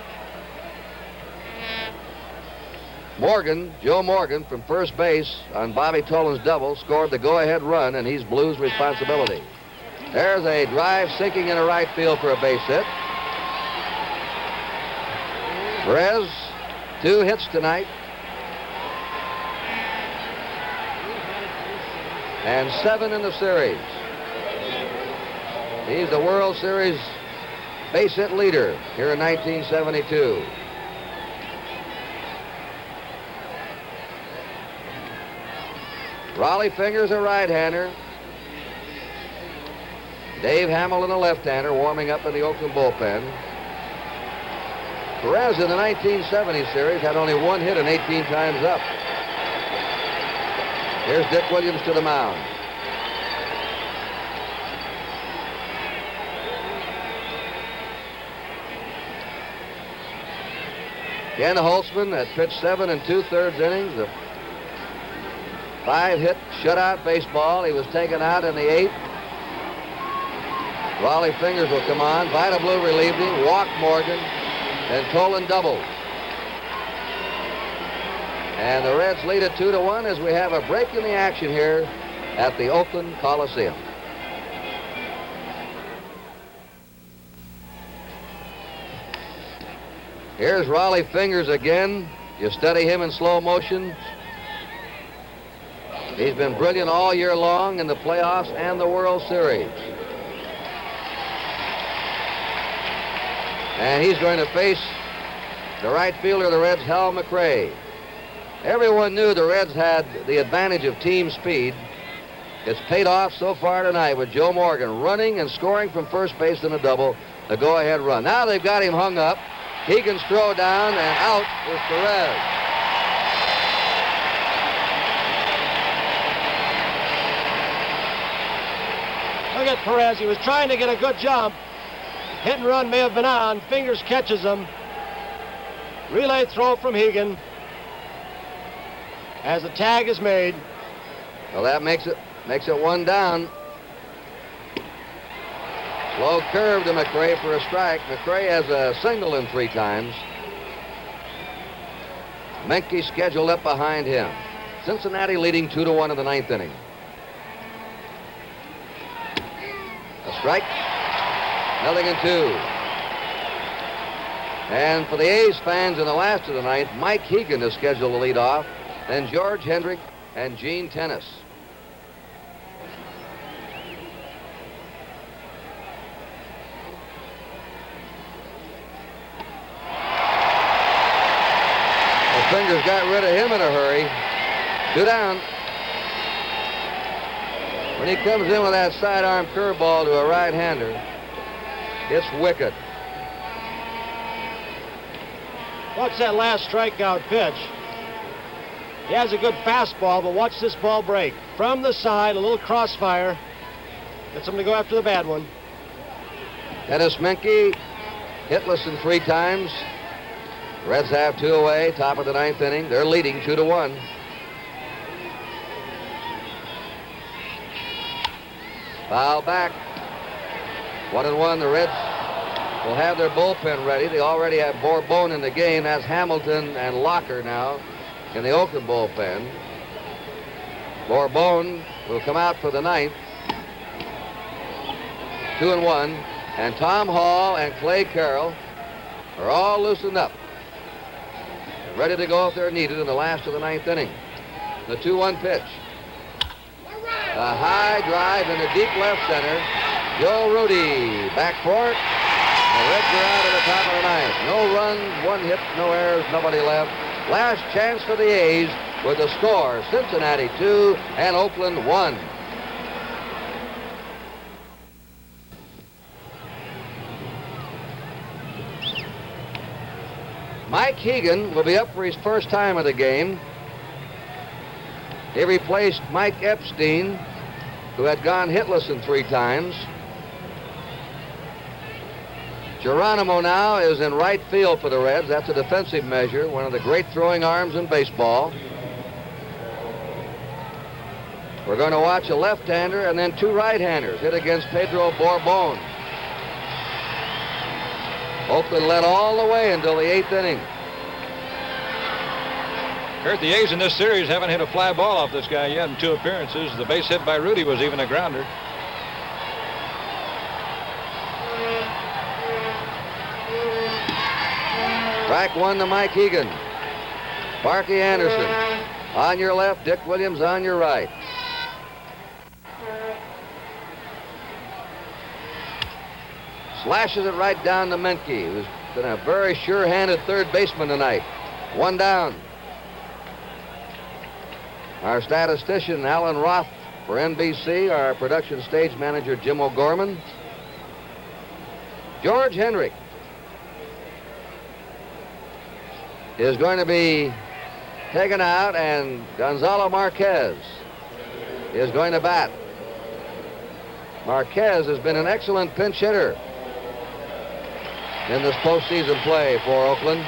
Morgan, Joe Morgan, from first base on Bobby Tolan's double, scored the go-ahead run, and he's Blue's responsibility. There's a drive sinking into right field for a base hit. Perez, 2 hits tonight. And 7 in the series. He's the World Series base hit leader here in 1972. Raleigh Fingers, a right-hander. Dave Hamilton, a left-hander, warming up in the Oakland bullpen. Perez in the 1970 series had only 1 hit and 18 times up. Here's Dick Williams to the mound. Ken Holtzman had pitched 7 2/3 innings of 5-hit shutout baseball. He was taken out in the 8th. Raleigh Fingers will come on. Vida Blue relieved him, walked Morgan, and Tolan doubled. And the Reds lead it 2-1 as we have a break in the action here at the Oakland Coliseum. Here's Raleigh Fingers again. You study him in slow motion. He's been brilliant all year long in the playoffs and the World Series. And he's going to face the right fielder of the Reds, Hal McRae. Everyone knew the Reds had the advantage of team speed. It's paid off so far tonight with Joe Morgan running and scoring from first base in a double, the go-ahead run. Now they've got him hung up. Keegan's throw down, and out is Perez. Look at Perez. He was trying to get a good jump. Hit and run may have been on. Fingers catches him. Relay throw from Hegan as the tag is made. Well, that makes it 1 down. Low curve to McRae for a strike. McRae has a single in 3 times. Menke scheduled up behind him. Cincinnati leading 2-1 in the 9th inning. A strike. 0-2. And for the A's fans in the last of the 9th, Mike Hegan is scheduled to lead off, then George Hendrick and Gene Tenace. The Fingers got rid of him in a hurry. 2 down. When he comes in with that sidearm curveball to a right-hander, it's wicked. Watch that last strikeout pitch. He has a good fastball, but watch this ball break. From the side, a little crossfire. Gets him to go after the bad one. Dennis Menke, hitless in 3 times. Reds have 2 away, top of the 9th inning. They're leading 2-1. Foul back. 1-1. The Reds will have their bullpen ready. They already have Bourbon in the game. That's Hamilton and Locker now in the Oakland bullpen. Bourbon will come out for the 9th. 2-1. And Tom Hall and Clay Carroll are all loosened up, ready to go if they're needed in the last of the 9th inning. The 2-1 pitch. A high drive in the deep left center. Joe Rudy back for it. The Reds are out at the top of the 9th. No runs, 1 hit, no errors, nobody left. Last chance for the A's with the score: Cincinnati 2 and Oakland 1. Mike Hegan will be up for his first time of the game. He replaced Mike Epstein, who had gone hitless in 3 times. Geronimo now is in right field for the Reds. That's a defensive measure, one of the great throwing arms in baseball. We're going to watch a left-hander and then 2 right-handers hit against Pedro Bourbon. Oakland led all the way until the 8th inning. Curt, the A's in this series haven't hit a fly ball off this guy yet in 2 appearances. The base hit by Rudy was even a grounder. Strike 1 to Mike Hegan. Sparky Anderson on your left, Dick Williams on your right. Slashes it right down to Menke, who's been a very sure-handed third baseman tonight. 1 down. Our statistician, Alan Roth, for NBC, our production stage manager, Jim O'Gorman. George Hendrick is going to be taken out, and Gonzalo Marquez is going to bat. Marquez has been an excellent pinch hitter in this postseason play for Oakland.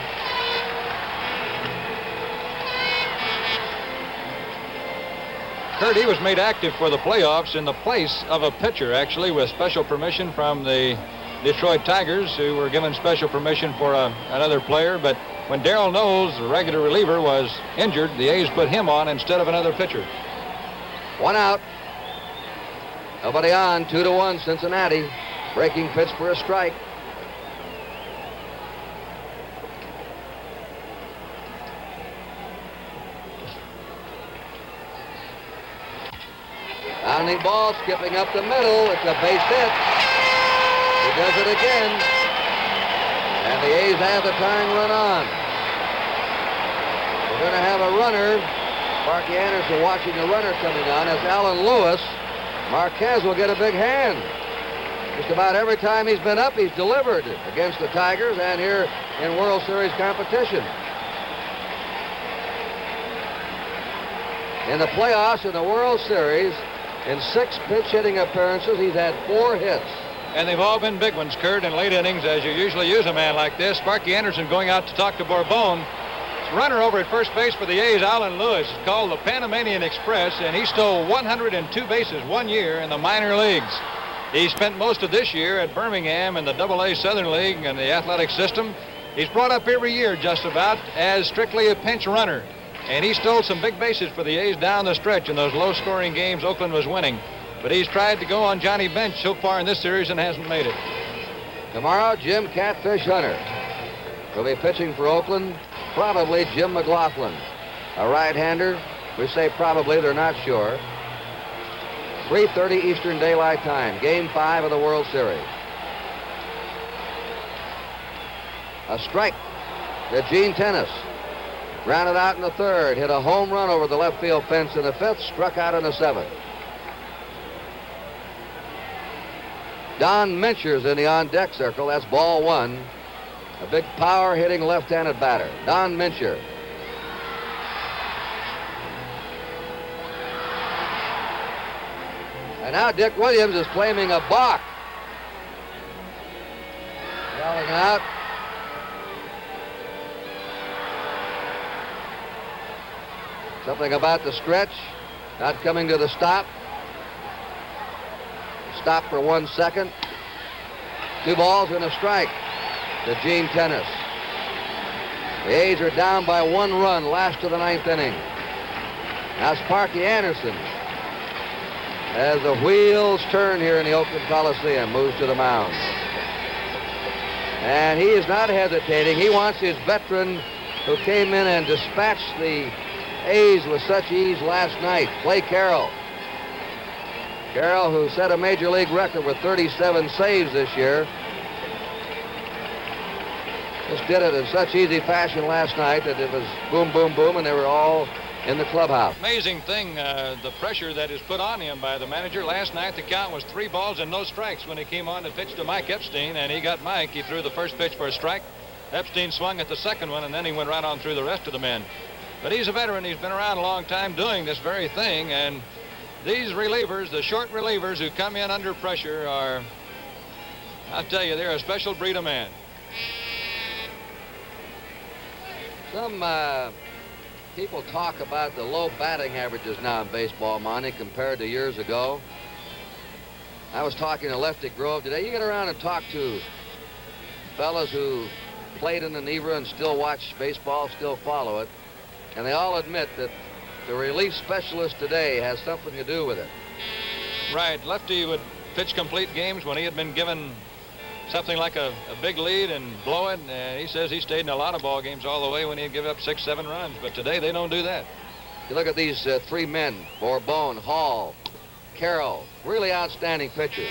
Curt, he was made active for the playoffs in the place of a pitcher, actually, with special permission from the Detroit Tigers, who were given special permission for another player. But when Darrell Knowles, the regular reliever, was injured, the A's put him on instead of another pitcher. 1 out. Nobody on. 2-1 Cincinnati. Breaking pitch for a strike. Bounding ball, skipping up the middle. It's a base hit. He does it again. And the A's have the tying run on. We're going to have a runner. Sparky Anderson watching the runner coming on. As Alan Lewis. Marquez will get a big hand. Just about every time he's been up, he's delivered against the Tigers and here in World Series competition. In the playoffs in the World Series, in 6 pitch hitting appearances, he's had 4 hits. And they've all been big ones, Curt, in late innings, as you usually use a man like this. Sparky Anderson going out to talk to Bourbon. Runner over at first base for the A's, Alan Lewis, is called the Panamanian Express, and he stole 102 bases 1 year in the minor leagues. He spent most of this year at Birmingham in the AA Southern League and the athletic system. He's brought up every year just about as strictly a pinch runner. And he stole some big bases for the A's down the stretch in those low-scoring games Oakland was winning. But he's tried to go on Johnny Bench so far in this series and hasn't made it. Tomorrow, Jim Catfish Hunter will be pitching for Oakland. Probably Jim McLaughlin, a right-hander. We say probably, they're not sure. 3:30 Eastern Daylight Time, Game 5 of the World Series. A strike to Gene Tenace. Grounded out in the third, hit a home run over the left field fence in the fifth, struck out in the seventh. Don Mincher's in the on-deck circle. That's ball one. A big power-hitting left-handed batter, Don Mincher. And now Dick Williams is claiming a balk. Yelling out. Something about the stretch, not coming to the stop. Stop for 1 second. 2 balls and a strike to Gene Tenace. The A's are down by 1 run, last of the 9th inning. Now Sparky Anderson, as the wheels turn here in the Oakland Coliseum, moves to the mound. And he is not hesitating. He wants his veteran who came in and dispatched the A's with such ease last night, Clay Carroll. Carroll, who set a major league record with 37 saves this year, just did it in such easy fashion last night that it was boom, boom, boom, and they were all in the clubhouse. Amazing thing, the pressure that is put on him by the manager. Last night the count was 3 balls and no strikes when he came on to pitch to Mike Epstein, and he got Mike. He threw the first pitch for a strike. Epstein swung at the second one, and then he went right on through the rest of the men. But he's a veteran. He's been around a long time doing this very thing, and these relievers, the short relievers who come in under pressure are, I'll tell you, they're a special breed of man. Some people talk about the low batting averages now in baseball, Monte, compared to years ago. I was talking to Lefty Grove today. You get around and talk to fellas who played in the era and still watch baseball, still follow it, and they all admit that the relief specialist today has something to do with it. Right. Lefty would pitch complete games when he had been given something like a big lead and blow it. And he says he stayed in a lot of ball games all the way when he'd give up 6, 7 runs. But today they don't do that. You look at these 3 men, Bourbon, Hall, Carroll, really outstanding pitchers.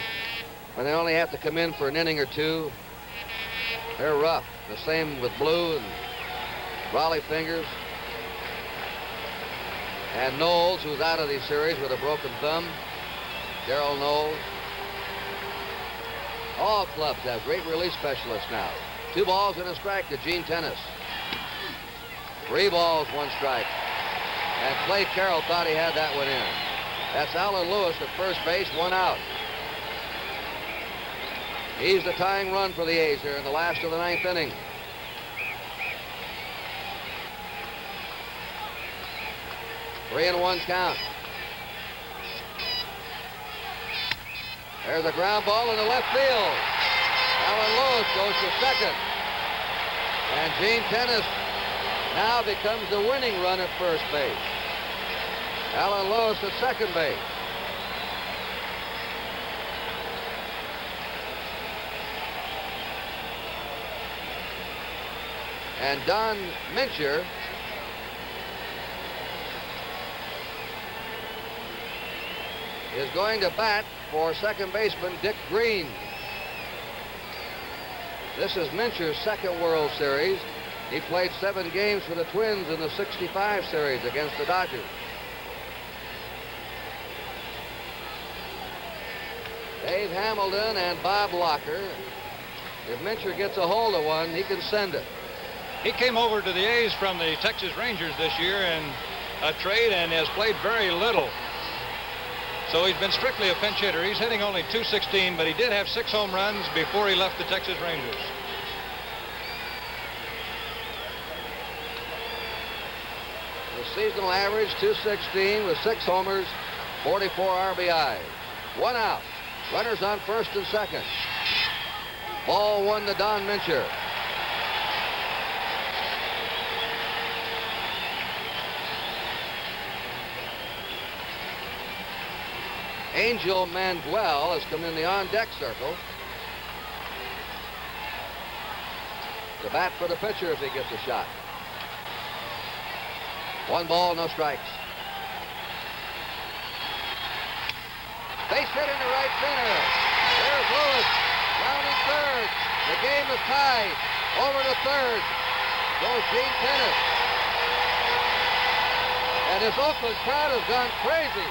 When they only have to come in for an inning or 2, they're rough. The same with Blue and Raleigh Fingers. And Knowles, who's out of the series with a broken thumb. Darrell Knowles. All clubs have great relief specialists now. 2 balls and a strike to Gene Tenace. 3 balls, 1 strike. And Clay Carroll thought he had that one in. That's Alan Lewis at first base, 1 out. He's the tying run for the A's here in the last of the 9th inning. Three and 1 count. There's a ground ball in the left field. Alan Lewis goes to second. And Gene Tenace now becomes the winning run at first base. Alan Lewis at second base. And Don Mincher is going to bat for second baseman Dick Green. This is Mincher's second World Series. He played 7 games for the Twins in the '65 series against the Dodgers. Dave Hamilton and Bob Locker. If Mincher gets a hold of one, he can send it. He came over to the A's from the Texas Rangers this year in a trade and has played very little. So he's been strictly a pinch hitter. He's hitting only .216, but he did have 6 home runs before he left the Texas Rangers. The seasonal average, .216 with 6 homers, 44 RBIs. 1 out. Runners on first and second. Ball one to Don Mincher. Angel Mangual has come in the on-deck circle. The bat for the pitcher if he gets a shot. 1 ball, no strikes. Base hit into right center. There's Lewis, rounding third. The game is tied. Over to third goes Gene Tenace. And this Oakland crowd has gone crazy.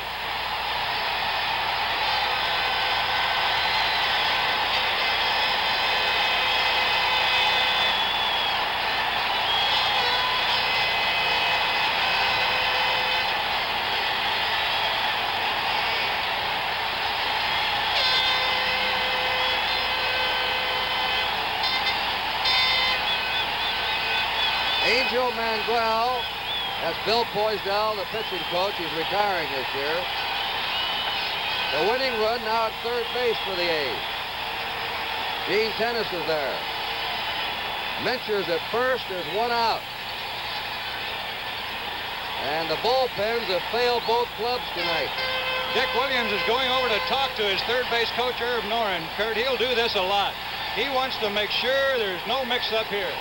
Angel Mangual, that's Bill Poisdell, the pitching coach. He's retiring this year. The winning run now at third base for the A's. Gene Tenace is there. Mincher's at first. There's 1 out. And the bullpens have failed both clubs tonight. Dick Williams is going over to talk to his third base coach, Herb Noren. Curt, he'll do this a lot. He wants to make sure there's no mix-up here.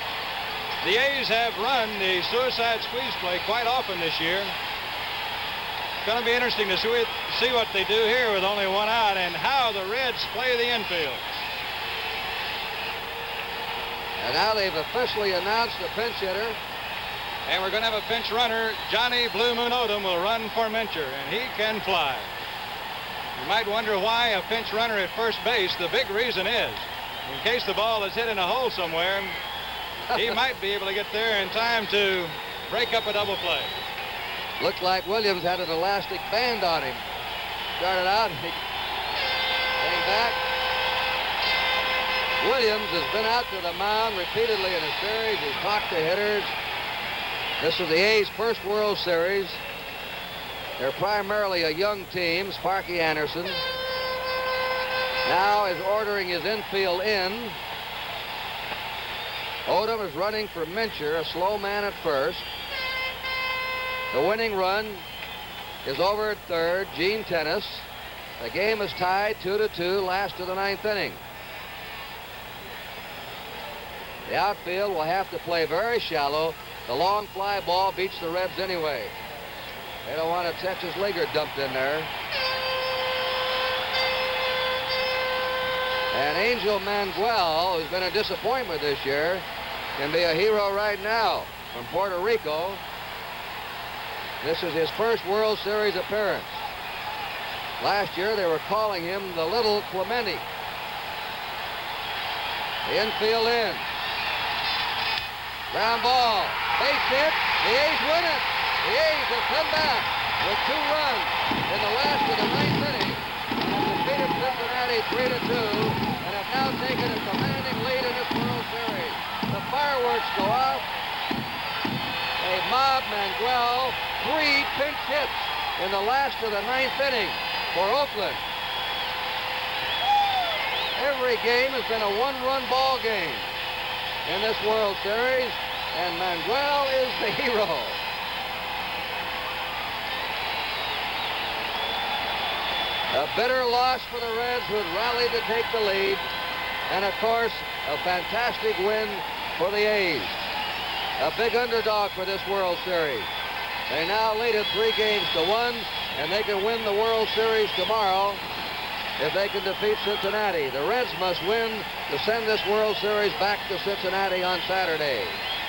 The A's have run the suicide squeeze play quite often this year. It's going to be interesting to see what they do here with only 1 out and how the Reds play the infield. And now they've officially announced the pinch hitter. And we're going to have a pinch runner. Johnny Blue Moon Odom will run for Mincher, and he can fly. You might wonder why a pinch runner at first base. The big reason is, in case the ball is hit in a hole somewhere, he might be able to get there in time to break up a double play. Looks like Williams had an elastic band on him. Started out, he came back. Williams has been out to the mound repeatedly in a series. He's talked to hitters. This is the A's first World Series. They're primarily a young team. Sparky Anderson now is ordering his infield in. Odom is running for Mincher, a slow man at first. The winning run is over at third, Gene Tenace. The game is tied 2-2, last of the 9th inning. The outfield will have to play very shallow. The long fly ball beats the Reds anyway. They don't want a Texas leaguer dumped in there. And Angel Mangual, who's been a disappointment this year, can be a hero right now from Puerto Rico. This is his first World Series appearance. Last year they were calling him the Little Clemente. The infield in. Ground ball. Base hit. The A's win it. The A's have come back with 2 runs in the last of the 9th inning and have defeated Cincinnati 3-2 and have now taken a commanding lead in this World Series. The fireworks go off. They mob Mangual. 3 pinch hits in the last of the 9th inning for Oakland. Every game has been a 1-run ball game in this World Series, and Mangual is the hero. A bitter loss for the Reds, who had rallied to take the lead, and of course, a fantastic win for the A's. A big underdog for this World Series. They now lead it 3-1, and they can win the World Series tomorrow if they can defeat Cincinnati. The Reds must win to send this World Series back to Cincinnati on Saturday.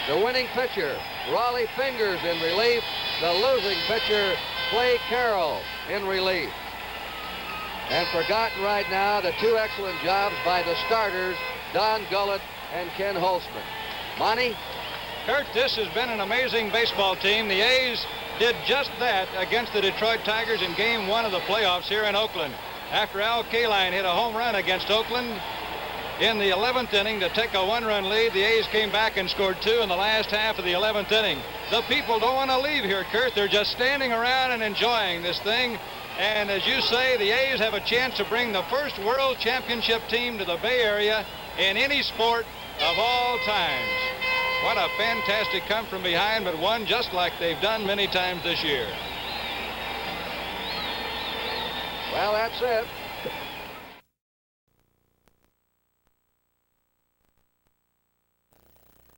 The winning pitcher, Raleigh Fingers, in relief. The losing pitcher, Clay Carroll, in relief. And forgotten right now, the 2 excellent jobs by the starters, Don Gullett and Ken Holtzman. Monte? Curt, this has been an amazing baseball team. The A's did just that against the Detroit Tigers in Game 1 of the playoffs here in Oakland. After Al Kaline hit a home run against Oakland in the 11th inning to take a 1-run lead, the A's came back and scored 2 in the last half of the 11th inning. The people don't want to leave here, Curt. They're just standing around and enjoying this thing. And as you say, the A's have a chance to bring the first World Championship team to the Bay Area in any sport of all times. What a fantastic come from behind, but one just like they've done many times this year. Well, that's it.